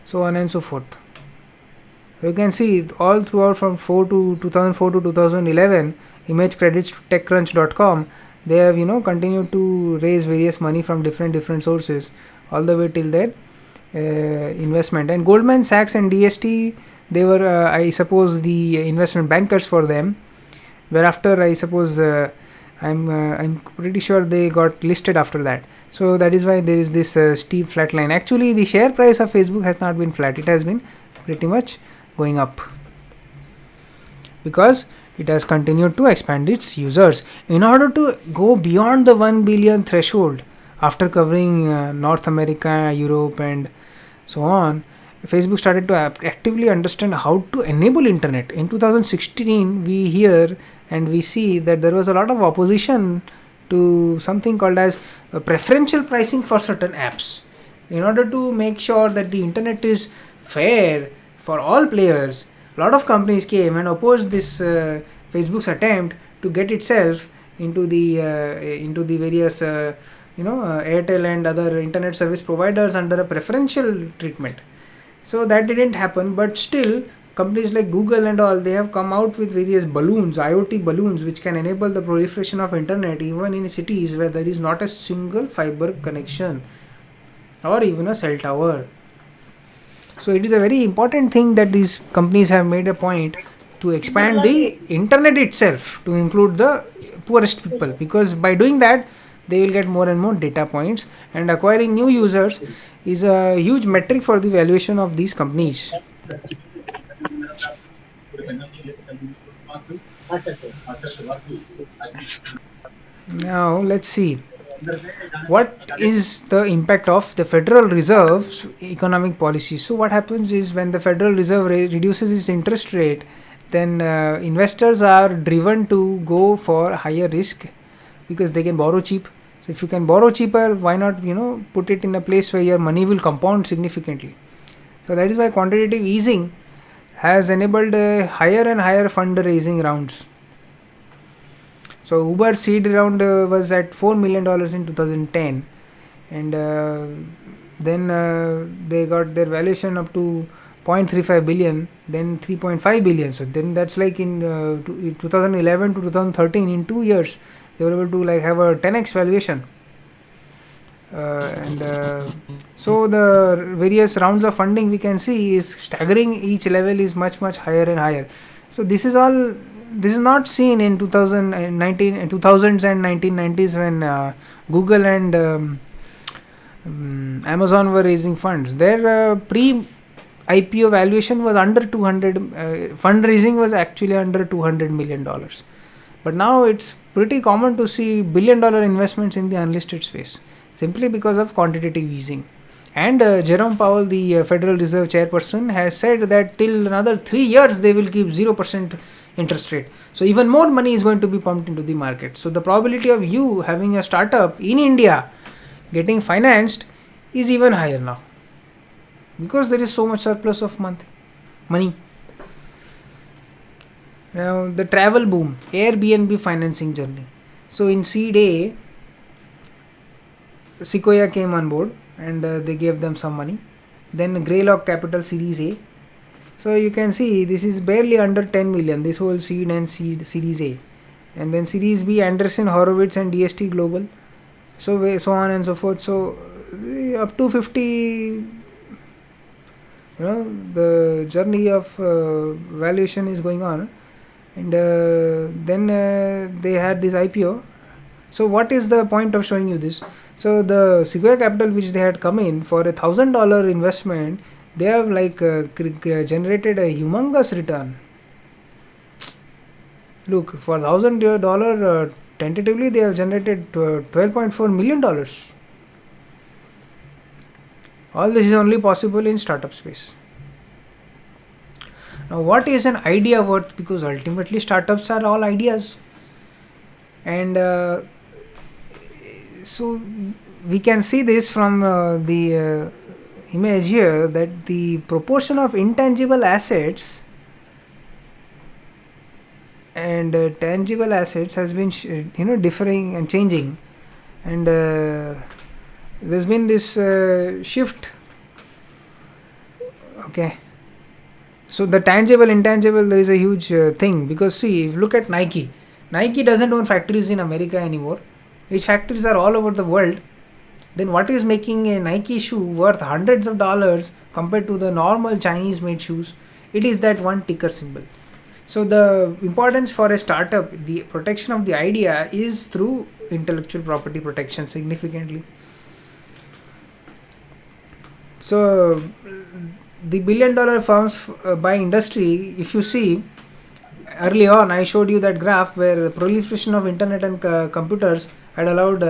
So on and so forth. You can see all throughout from 2004 to 2011, image credits to TechCrunch.com, they have continued to raise various money from different sources all the way till their investment. And Goldman Sachs and DST, they were I suppose the investment bankers for them, whereafter I suppose I'm pretty sure they got listed after that. So that is why there is this steep flat line. Actually the share price of Facebook has not been flat, it has been pretty much going up, because it has continued to expand its users. In order to go beyond the 1 billion threshold, after covering North America, Europe and so on, Facebook started to actively understand how to enable internet. In 2016, we hear and we see that there was a lot of opposition to something called as preferential pricing for certain apps. In order to make sure that the internet is fair for all players, a lot of companies came and opposed this Facebook's attempt to get itself into the various Airtel and other internet service providers under a preferential treatment. So that didn't happen, but still companies like Google and all, they have come out with various balloons, IoT balloons, which can enable the proliferation of internet even in cities where there is not a single fiber connection or even a cell tower. So it is a very important thing that these companies have made a point to expand the internet itself to include the poorest people, because by doing that they will get more and more data points, and acquiring new users is a huge metric for the valuation of these companies. Now let's see what is the impact of the Federal Reserve's economic policy. So what happens is, when the Federal Reserve reduces its interest rate, then investors are driven to go for higher risk because they can borrow cheap. So if you can borrow cheaper, why not put it in a place where your money will compound significantly. So that is why quantitative easing has enabled higher and higher fundraising rounds. So Uber seed round was at $4 million in 2010, and then they got their valuation up to 0.35 billion, then 3.5 billion. So then that's like in 2011 to 2013, in 2 years they were able to have a 10x valuation. So the various rounds of funding we can see is staggering. Each level is much higher and higher. So this is not seen in 2000s and 1990s when Google and Amazon were raising funds. Their pre-IPO valuation was under 200. Fundraising was actually under $200 million. But now it's pretty common to see billion-dollar investments in the unlisted space, simply because of quantitative easing. And Jerome Powell, the Federal Reserve chairperson, has said that till another 3 years they will keep 0% interest rate. So even more money is going to be pumped into the market. So the probability of you having a startup in India getting financed is even higher now, because there is so much surplus of money. Now the travel boom, Airbnb financing journey. So in seed A, Sequoia came on board and they gave them some money. Then Greylock Capital Series A. So you can see this is barely under 10 million, this whole seed and Series A. And then Series B, Anderson, Horowitz and DST Global. So on and so forth. So up to 50 the journey of valuation is going on, and then they had this IPO. So what is the point of showing you this? So the Sequoia Capital, which they had come in for $1,000 investment, they have generated a humongous return. Look, for $1,000, tentatively they have generated $12.4 million. All this is only possible in startup space. Now, what is an idea worth? Because ultimately startups are all ideas, and so we can see this from the image here, that the proportion of intangible assets and tangible assets has been differing and changing, and there's been this shift. Okay, so the tangible intangible, there is a huge thing, because see, if you look at Nike doesn't own factories in America anymore. Its factories are all over the world. Then what is making a Nike shoe worth hundreds of dollars compared to the normal Chinese made shoes? It is that one ticker symbol. So the importance for a startup, the protection of the idea, is through intellectual property protection significantly. So the billion-dollar firms by industry, if you see, early on I showed you that graph where the proliferation of internet and computers had allowed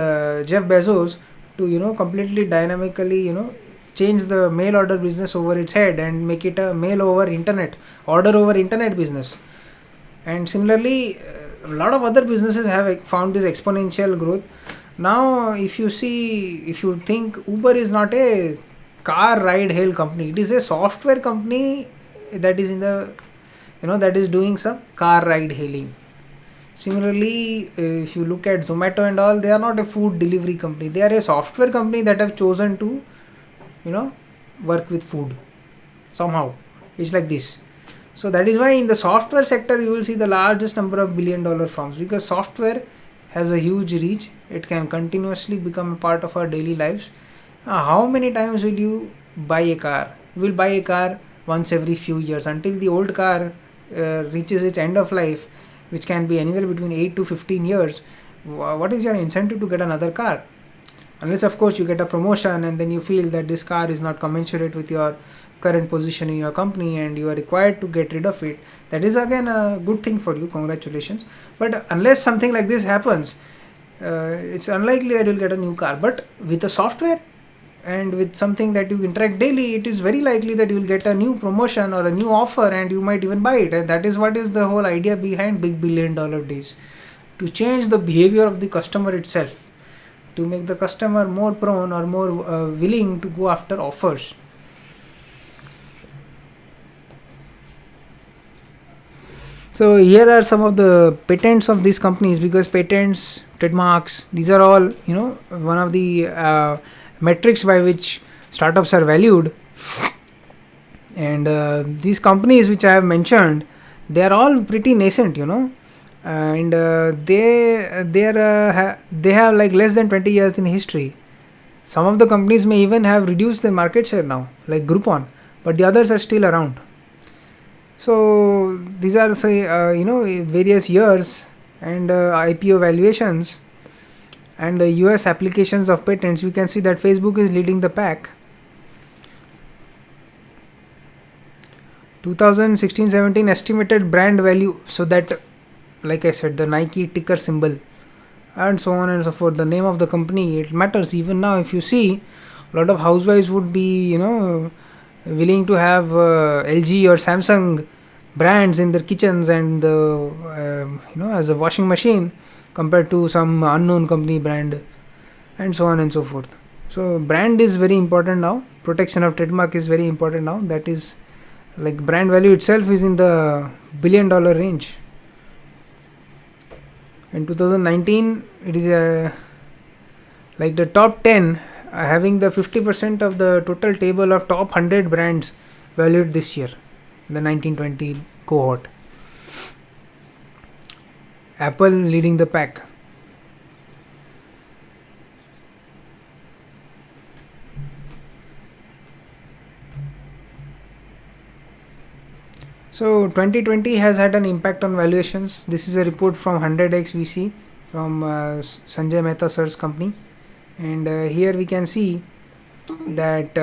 Jeff Bezos to completely dynamically change the mail order business over its head and make it a mail over internet, order over internet business. And similarly, a lot of other businesses have found this exponential growth. Now if you think Uber is not a car ride hail company, it is a software company that is in the that is doing some car ride hailing. Similarly, if you look at Zomato and all, they are not a food delivery company. They are a software company that have chosen to work with food somehow. It's like this. So that is why in the software sector you will see the largest number of billion-dollar firms, because software has a huge reach. It can continuously become a part of our daily lives. How many times will you buy a car? You will buy a car once every few years until the old car reaches its end of life, which can be anywhere between 8 to 15 years. What is your incentive to get another car? Unless of course you get a promotion and then you feel that this car is not commensurate with your current position in your company and you are required to get rid of it. That is again a good thing for you, congratulations. But unless something like this happens, it's unlikely that you'll get a new car. But with the software and with something that you interact daily, it is very likely that you'll get a new promotion or a new offer and you might even buy it. And that is what is the whole idea behind big billion-dollar days, to change the behavior of the customer itself, to make the customer more prone or more willing to go after offers. So here are some of the patents of these companies, because patents, trademarks, these are all one of the metrics by which startups are valued. And these companies which I have mentioned, they are all pretty nascent, and they have like less than 20 years in history. Some of the companies may even have reduced their market share now, like Groupon, but the others are still around. So these are various years and IPO valuations and the US applications of patents. We can see that Facebook is leading the pack. 2016-17 estimated brand value, so that, like I said, the Nike ticker symbol and so on and so forth, the name of the company, it matters. Even now, if you see, a lot of housewives would be willing to have LG or Samsung brands in their kitchens and as a washing machine compared to some unknown company brand, and so on and so forth. So brand is very important now. Protection of trademark is very important now. That is, like, brand value itself is in the billion-dollar range. In 2019, it is like the top 10 having the 50% of the total table of top 100 brands valued this year, the 1920 cohort. Apple leading the pack. So 2020 has had an impact on valuations. This is a report from 100x VC from Sanjay Mehta sir's company, and here we can see that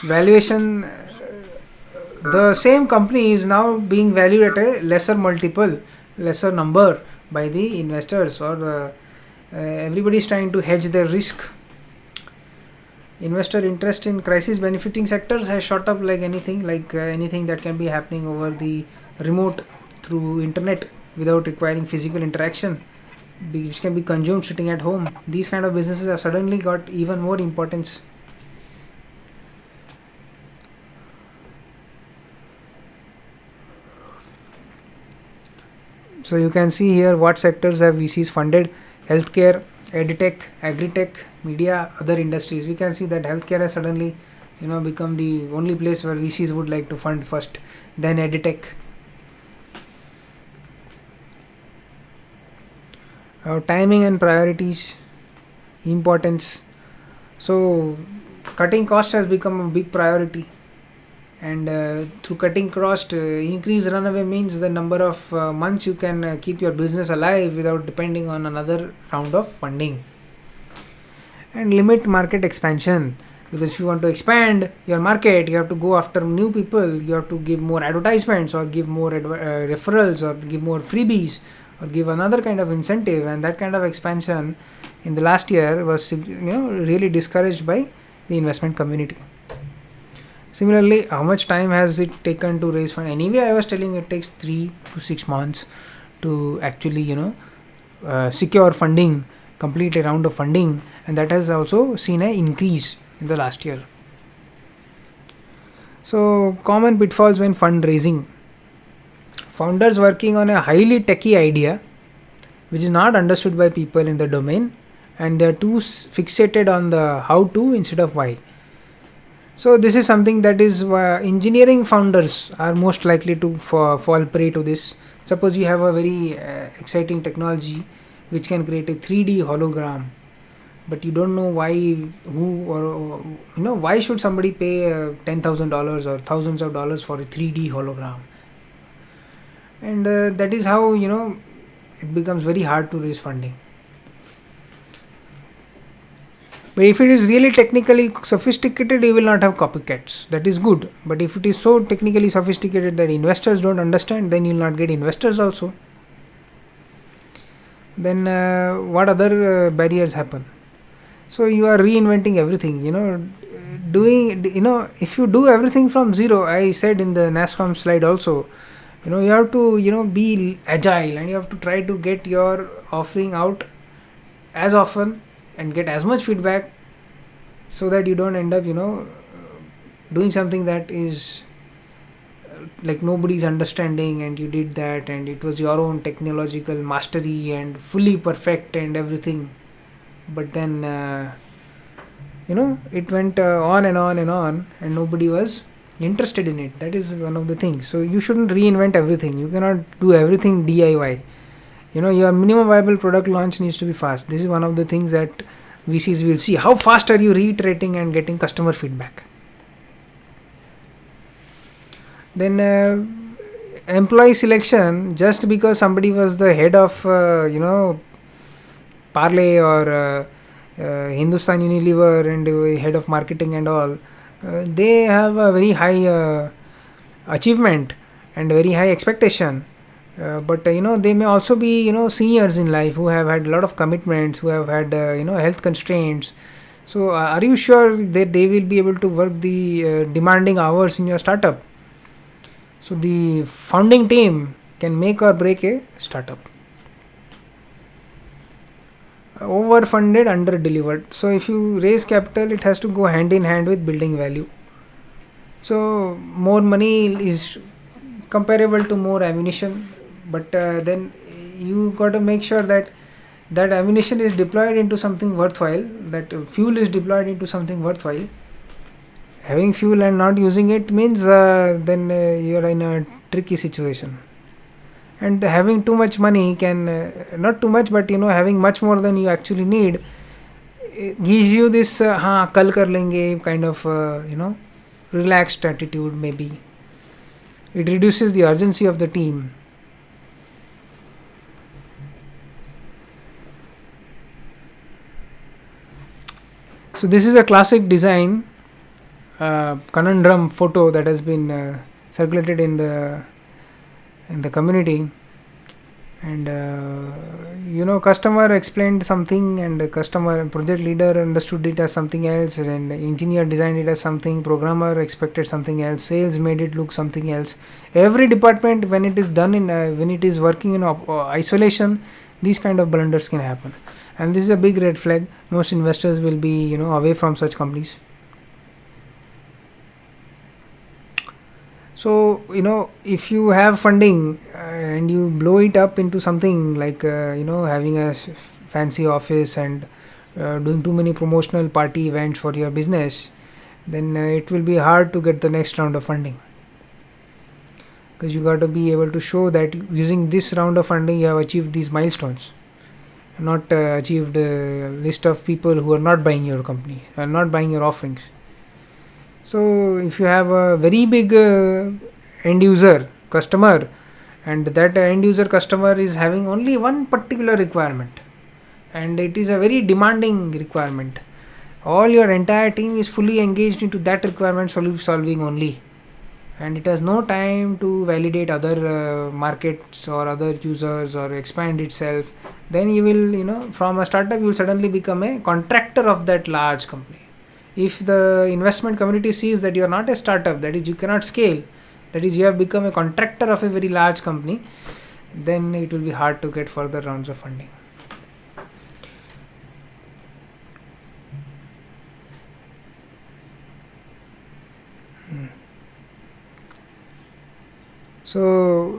valuation, the same company is now being valued at a lesser multiple, lesser number by the investors, or everybody is trying to hedge their risk. Investor interest in crisis benefiting sectors has shot up like anything, anything that can be happening over the remote through internet without requiring physical interaction, which can be consumed sitting at home. These kind of businesses have suddenly got even more importance. So you can see here what sectors have VCs funded: healthcare, edtech, agritech, media, other industries. We can see that healthcare has suddenly, become the only place where VCs would like to fund first, then edtech. Timing and priorities, importance. So cutting costs has become a big priority, and through cutting cost, increase runaway means the number of months you can keep your business alive without depending on another round of funding. And limit market expansion, because if you want to expand your market, you have to go after new people, you have to give more advertisements, or give more referrals, or give more freebies, or give another kind of incentive, and that kind of expansion in the last year was really discouraged by the investment community. Similarly, how much time has it taken to raise fund? Anyway, I was telling it takes 3 to 6 months to actually secure funding, complete a round of funding, and that has also seen an increase in the last year. So common pitfalls when fundraising: founders working on a highly techy idea which is not understood by people in the domain, and they are too fixated on the how to instead of why. So this is something that is engineering founders are most likely to fall prey to this. Suppose you have a very exciting technology which can create a 3D hologram, but you don't know why, why should somebody pay $10,000 or thousands of dollars for a 3D hologram. And that is how it becomes very hard to raise funding. But if it is really technically sophisticated, you will not have copycats. That is good. But if it is so technically sophisticated that investors don't understand, then you will not get investors also. Then what other barriers happen? So you are reinventing everything. If you do everything from zero, I said in the NASCOM slide also, you have to be agile, and you have to try to get your offering out as often and get as much feedback, so that you don't end up doing something that is like nobody's understanding, and you did that and it was your own technological mastery and fully perfect and everything, but then it went on and on and on, and nobody was interested in it. That is one of the things. So you shouldn't reinvent everything. You cannot do everything DIY. Your minimum viable product launch needs to be fast. This is one of the things that VCs will see. How fast are you reiterating and getting customer feedback? Then employee selection, just because somebody was the head of Parley or Hindustan Unilever and head of marketing and all, they have a very high achievement and very high expectation. But they may also be seniors in life who have had a lot of commitments, who have had health constraints. So are you sure that they will be able to work the demanding hours in your startup? So the founding team can make or break a startup. Overfunded, under-delivered. So if you raise capital, it has to go hand in hand with building value. So more money is comparable to more ammunition, but then you got to make sure that ammunition is deployed into something worthwhile, that fuel is deployed into something worthwhile. Having fuel and not using it means then you're in a tricky situation. And having too much money can, not too much, but having much more than you actually need, gives you this kal kar lenge kind of relaxed attitude maybe. It reduces the urgency of the team. So this is a classic design conundrum photo that has been circulated in the community. And customer explained something, and the customer project leader understood it as something else, and engineer designed it as something, programmer expected something else, sales made it look something else. Every department, when it is done in when it is working in isolation, these kind of blunders can happen, and this is a big red flag. Most investors will be away from such companies. So if you have funding and you blow it up into something like having a fancy office and doing too many promotional party events for your business, then it will be hard to get the next round of funding, because you got to be able to show that using this round of funding you have achieved these milestones, not achieved a list of people who are not buying your company and not buying your offerings. So if you have a very big end user customer, and that end user customer is having only one particular requirement, and it is a very demanding requirement, all your entire team is fully engaged into that requirement solving only, and it has no time to validate other markets or other users or expand itself, then you will from a startup you will suddenly become a contractor of that large company. If the investment community sees that you are not a startup, that is you cannot scale, that is you have become a contractor of a very large company, then it will be hard to get further rounds of funding. So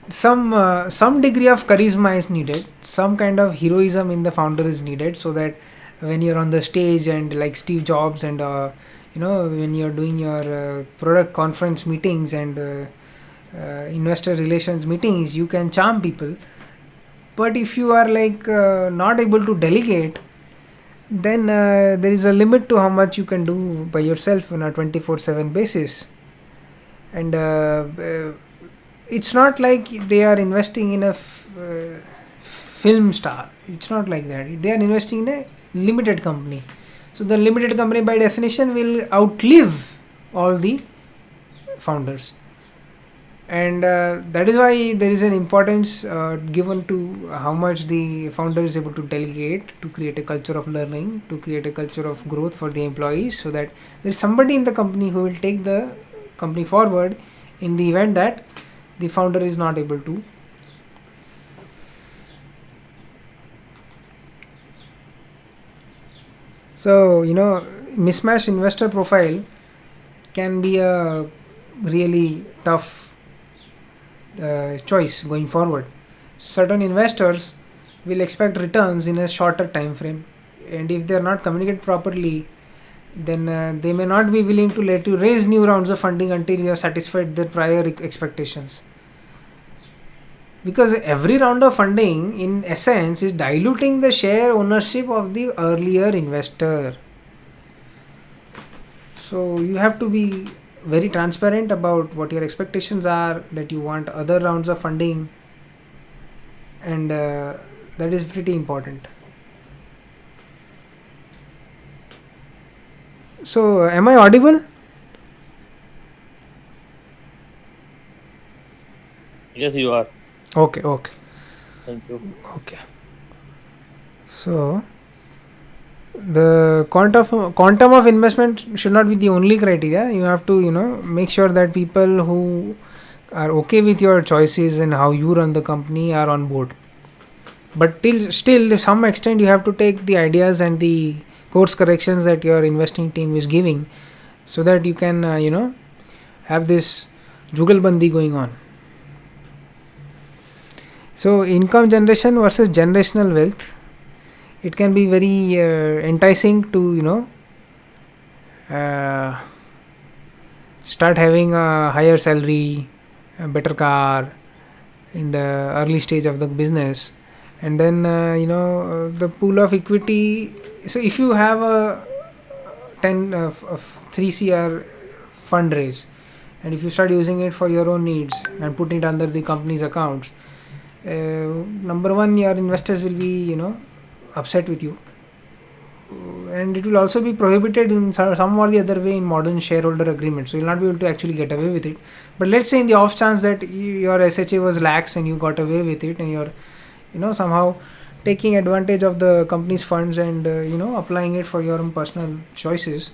some degree of charisma is needed, some kind of heroism in the founder is needed, so that when you're on the stage and like Steve Jobs, and when you're doing your product conference meetings and investor relations meetings, you can charm people. But if you are like not able to delegate, then there is a limit to how much you can do by yourself on a 24/7 basis. And it's not like they are investing in a film star, it's not like that, they are investing in a limited company. So the limited company by definition will outlive all the founders, and that is why there is an importance given to how much the founder is able to delegate, to create a culture of learning, to create a culture of growth for the employees, so that there is somebody in the company who will take the company forward in the event that the founder is not able to. So mismatched investor profile can be a really tough choice going forward. Certain investors will expect returns in a shorter time frame, and if they are not communicated properly, then they may not be willing to let you raise new rounds of funding until you have satisfied their prior expectations. Because every round of funding in essence is diluting the share ownership of the earlier investor. So you have to be very transparent about what your expectations are, that you want other rounds of funding, and that is pretty important. So am I audible? Yes, you are. Okay. Thank you. Okay. So the quantum of investment should not be the only criteria. You have to make sure that people who are okay with your choices and how you run the company are on board. But still to some extent you have to take the ideas and the course corrections that your investing team is giving, so that you can have this jugalbandi going on. So income generation versus generational wealth, it can be very enticing to start having a higher salary, a better car in the early stage of the business, and then the pool of equity. So if you have a 3 CR fundraise, and if you start using it for your own needs and putting it under the company's accounts, number one, your investors will be upset with you, and it will also be prohibited in some or the other way in modern shareholder agreements, so you'll not be able to actually get away with it. But let's say in the off chance that your SHA was lax and you got away with it, and you're somehow taking advantage of the company's funds and applying it for your own personal choices,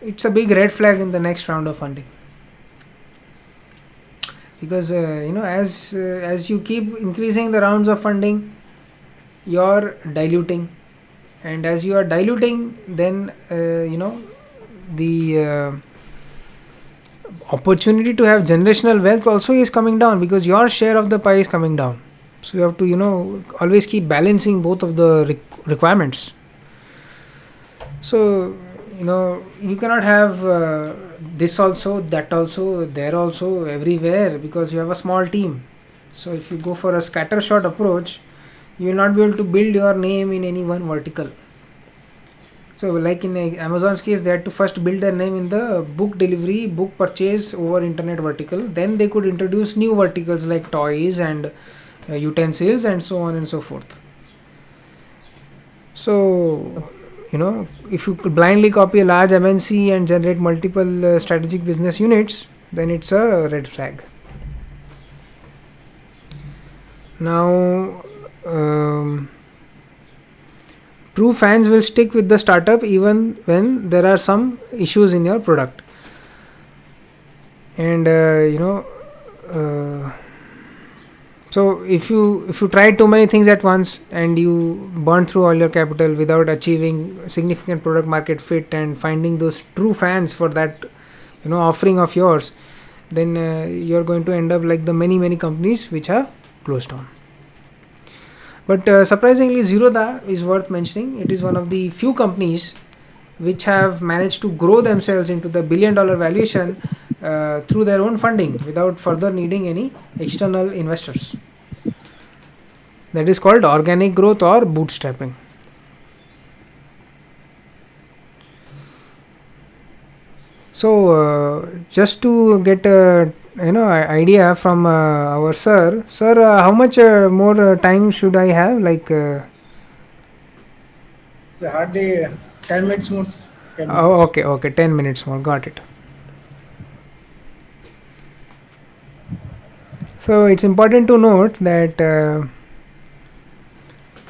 it's a big red flag in the next round of funding. Because as you keep increasing the rounds of funding, you're diluting, and as you are diluting, then the opportunity to have generational wealth also is coming down, because your share of the pie is coming down. So you have to always keep balancing both of the requirements. So you cannot have this also, that also, there also, everywhere, because you have a small team. So if you go for a scattershot approach, you will not be able to build your name in any one vertical. So like in Amazon's case, they had to first build their name in the book delivery, book purchase over internet vertical. Then they could introduce new verticals like toys and utensils and so on and so forth. So if you could blindly copy a large MNC and generate multiple strategic business units, then it's a red flag. Now, true fans will stick with the startup even when there are some issues in your product. And so if you try too many things at once and you burn through all your capital without achieving significant product market fit and finding those true fans for that offering of yours, then you're going to end up like the many companies which have closed down. But surprisingly, Zerodha is worth mentioning. It is one of the few companies which have managed to grow themselves into the $1 billion valuation through their own funding without further needing any external investors. That is called organic growth or bootstrapping. So just to get idea from our sir, how much more time should I have? Like hardly 10 minutes more. 10 minutes. Oh, okay, 10 minutes more. Got it. So it's important to note that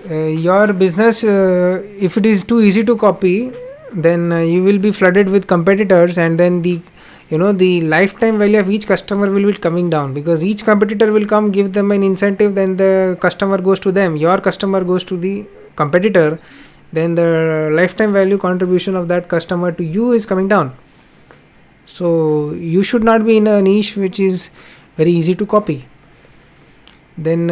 your business, if it is too easy to copy, then you will be flooded with competitors, and then the lifetime value of each customer will be coming down, because each competitor will come, give them an incentive, then the customer goes to them, your customer goes to the competitor, then the lifetime value contribution of that customer to you is coming down. So you should not be in a niche which is very easy to copy. Then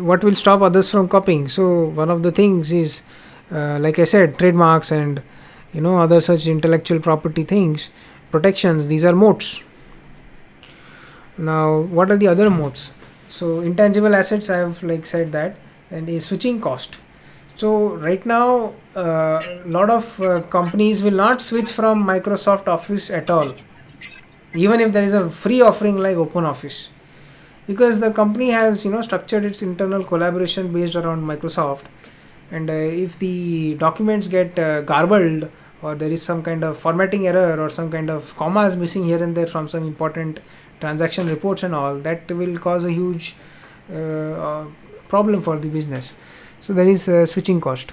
what will stop others from copying? So one of the things is like I said, trademarks and other such intellectual property things, protections. These are moats. Now what are the other moats? So intangible assets, I have said that, and a switching cost. So right now a lot of companies will not switch from Microsoft Office at all, even if there is a free offering like OpenOffice, because the company has structured its internal collaboration based around Microsoft. And if the documents get garbled, or there is some kind of formatting error or some kind of commas missing here and there from some important transaction reports and all, that will cause a huge problem for the business. So there is a switching cost.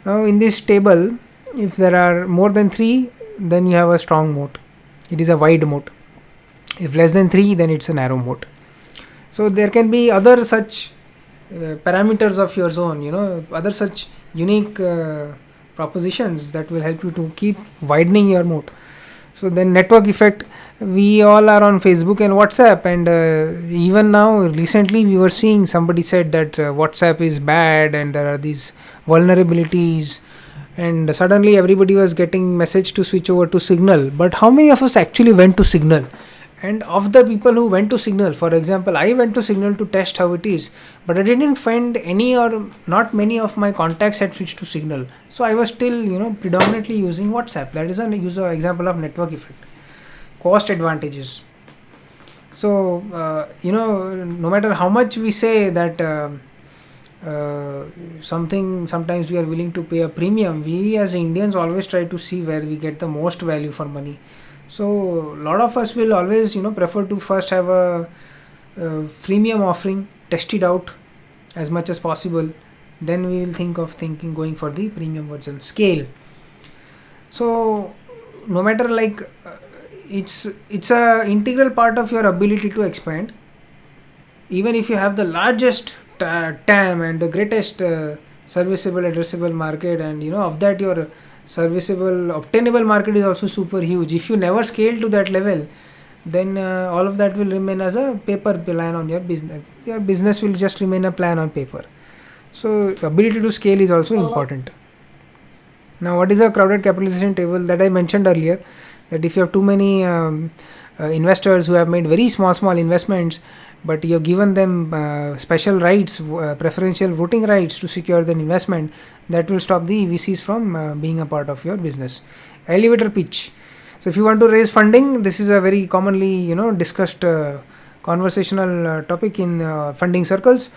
Now in this table, if there are more than 3, then you have a strong moat. It is a wide moat. If less than 3, then it's a narrow moat. So there can be other such parameters of your zone, other such unique propositions that will help you to keep widening your moat. So then network effect, we all are on Facebook and WhatsApp, and even now recently we were seeing somebody said that WhatsApp is bad and there are these vulnerabilities, and suddenly everybody was getting message to switch over to Signal. But how many of us actually went to Signal? And of the people who went to Signal, for example, I went to Signal to test how it is, but I didn't find any, or not many of my contacts had switched to Signal. So I was still predominantly using WhatsApp. That is an example of network effect. cost advantages. So no matter how much we say that sometimes we are willing to pay a premium, we as Indians always try to see where we get the most value for money. So a lot of us will always prefer to first have a freemium offering, test it out as much as possible, then we will think of going for the premium version. Scale. So no matter it's a integral part of your ability to expand. Even if you have the largest TAM and the greatest serviceable addressable market, and of that your serviceable obtainable market is also super huge, if you never scale to that level, then all of that will remain as a paper plan on your business will just remain a plan on paper. So ability to scale is also important. Now, what is a crowded capitalization table that I mentioned earlier? That if you have too many investors who have made very small investments, but you have given them special rights, preferential voting rights to secure the investment, that will stop the VCs from being a part of your business. Elevator pitch. So if you want to raise funding, this is a very commonly discussed conversational topic in funding circles.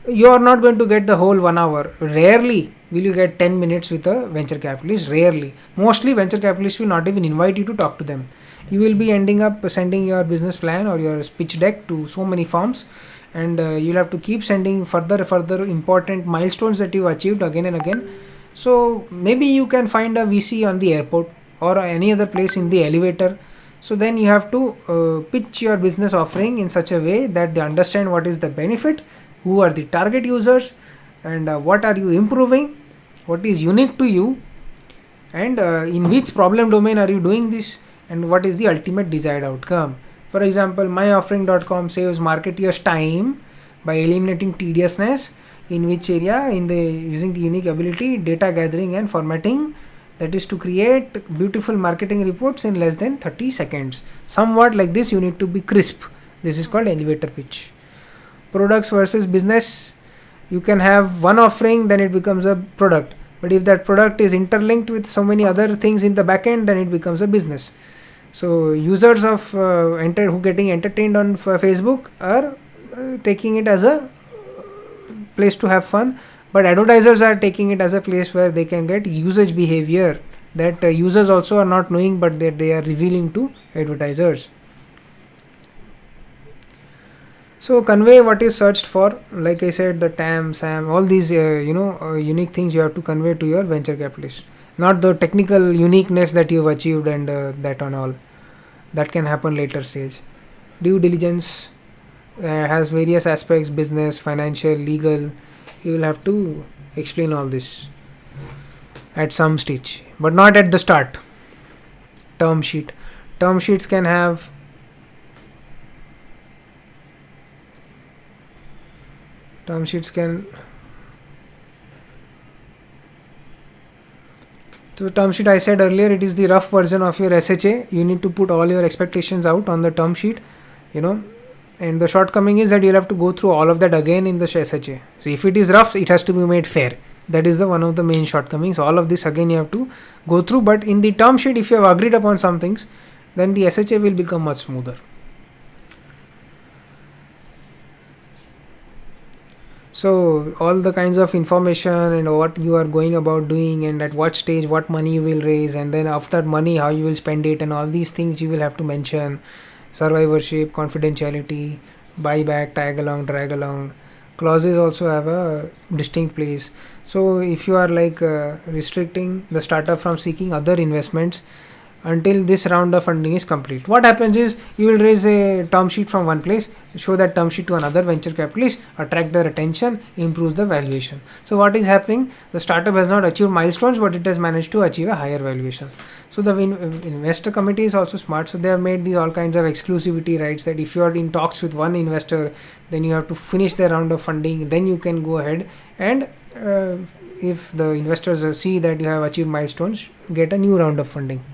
You are not going to get the whole 1 hour. Rarely will you get 10 minutes with a venture capitalist. Rarely. Mostly venture capitalists will not even invite you to talk to them. You will be ending up sending your business plan or your pitch deck to so many firms, and you'll have to keep sending further important milestones that you've achieved again and again. So maybe you can find a VC on the airport or any other place in the elevator. So then you have to pitch your business offering in such a way that they understand what is the benefit, who are the target users, and what are you improving, what is unique to you, and in which problem domain are you doing this, and what is the ultimate desired outcome. For example, myoffering.com saves marketeers time by eliminating tediousness, in which area, using the unique ability data gathering and formatting, that is to create beautiful marketing reports in less than 30 seconds. Somewhat like this, you need to be crisp. This is called elevator pitch. Products versus business. You can have one offering, then it becomes a product. But if that product is interlinked with so many other things in the back end, then it becomes a business. So users of who getting entertained on Facebook are taking it as a place to have fun, but advertisers are taking it as a place where they can get usage behavior that users also are not knowing, but that they are revealing to advertisers. So convey what is searched for. Like I said, the TAM, SAM, all these unique things you have to convey to your venture capitalist. Not the technical uniqueness that you've achieved and that on all. That can happen later stage. Due diligence has various aspects: business, financial, legal. You will have to explain all this at some stage, but not at the start. Term sheet. Term sheets can have So term sheet, I said earlier, it is the rough version of your SHA. You need to put all your expectations out on the term sheet, and the shortcoming is that you'll have to go through all of that again in the SHA. So if it is rough, it has to be made fair. That is one of the main shortcomings. All of this again you have to go through, but in the term sheet, if you have agreed upon some things, then the SHA will become much smoother. So all the kinds of information and what you are going about doing, and at what stage what money you will raise, and then after money how you will spend it, and all these things you will have to mention. Survivorship, confidentiality, buyback, tag along, drag along. Clauses also have a distinct place. So if you are restricting the startup from seeking other investments until this round of funding is complete, what happens is you will raise a term sheet from one place, show that term sheet to another venture capitalist, attract their attention, improve the valuation. So what is happening? The startup has not achieved milestones, but it has managed to achieve a higher valuation. So the investor committee is also smart. So they have made these all kinds of exclusivity rights, that if you are in talks with one investor, then you have to finish the round of funding, then you can go ahead and if the investors see that you have achieved milestones, get a new round of funding.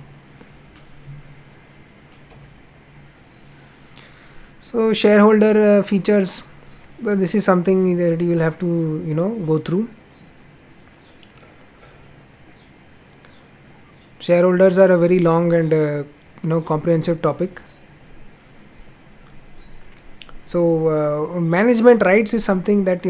So shareholder features, well, this is something that you will have to go through. Shareholders are a very long and comprehensive topic. So management rights is something that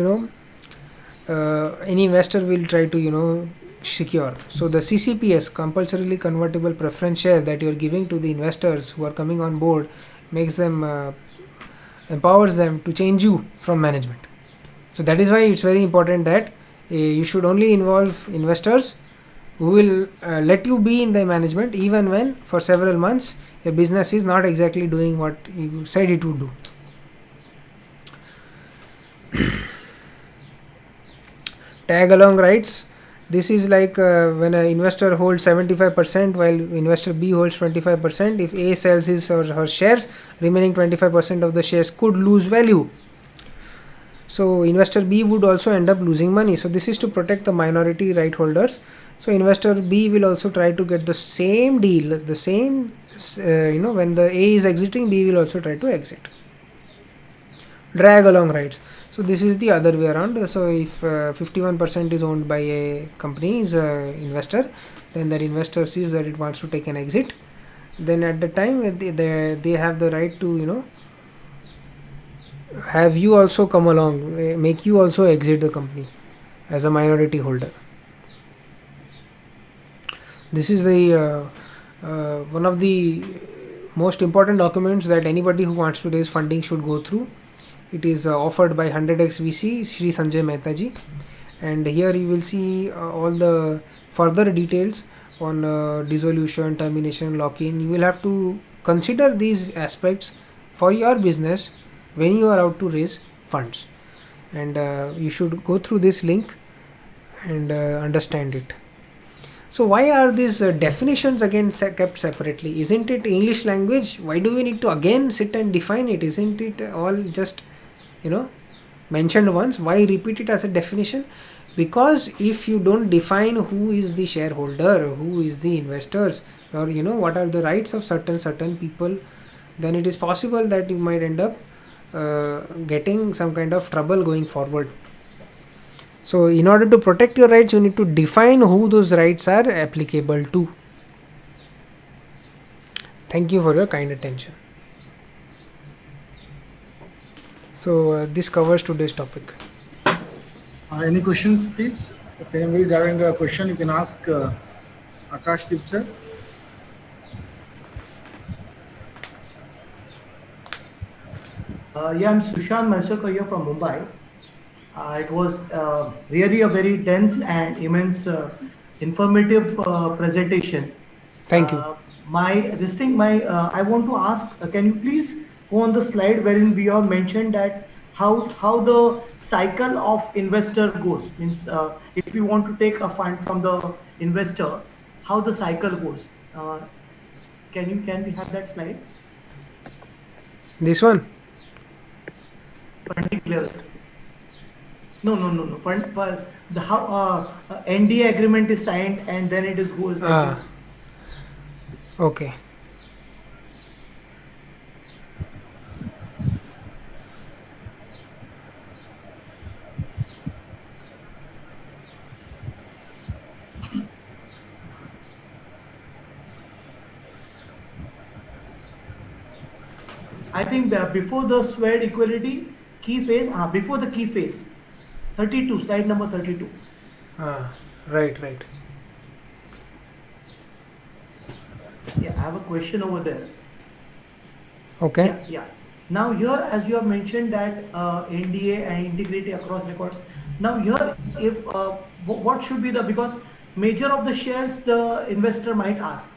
any investor will try to secure. So the CCPS, compulsorily convertible preference share, that you are giving to the investors who are coming on board, makes them empowers them to change you from management. So that is why it's very important that you should only involve investors who will let you be in the management even when for several months your business is not exactly doing what you said it would do. Tag along rights. This is like when an investor holds 75% while investor B holds 25%. If A sells his or her shares, remaining 25% of the shares could lose value. So investor B would also end up losing money. So this is to protect the minority right holders. So investor B will also try to get the same deal, the same when the A is exiting, B will also try to exit. Drag along rights. So this is the other way around. So if 51% is owned by a company's investor, then that investor sees that it wants to take an exit. Then at the time they have the right to have you also come along, make you also exit the company as a minority holder. This is the one of the most important documents that anybody who wants to raise funding should go through. It is offered by 100x VC Sri Sanjay Mehta ji, and here you will see all the further details on dissolution, termination, lock-in. You will have to consider these aspects for your business when you are out to raise funds, and you should go through this link and understand it. So why are these definitions again kept separately? Isn't it English language? Why do we need to again sit and define it? Isn't it all just mentioned once? Why repeat it as a definition? Because if you don't define who is the shareholder, who is the investors, or what are the rights of certain people, then it is possible that you might end up getting some kind of trouble going forward. So in order to protect your rights, you need to define who those rights are applicable to. Thank you for your kind attention. So this covers today's topic. Any questions, please? If anybody is having a question, you can ask Akashdeep sir. Yeah, I'm Sushant Mansukar here from Mumbai. It was really a very dense and immense, informative presentation. Thank you. I want to ask, can you please go on the slide wherein we have mentioned that how the cycle of investor goes? Means if we want to take a fund from the investor, how the cycle goes? Can we have that slide? This one? Funding levels. No. The how NDA agreement is signed and then it is goes like this. Okay. I think before the squared equality key phase, before the key phase, 32, slide number 32. Right. Yeah, I have a question over there. Okay. Yeah. Now here, as you have mentioned that NDA and integrity across records. Now here, if what should be because major of the shares the investor might ask.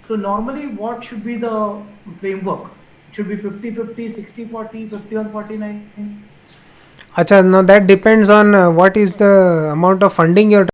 So normally, what should be the framework? Should be 50-50, 60-40, 51-49. Acha, now that depends on what is the amount of funding you're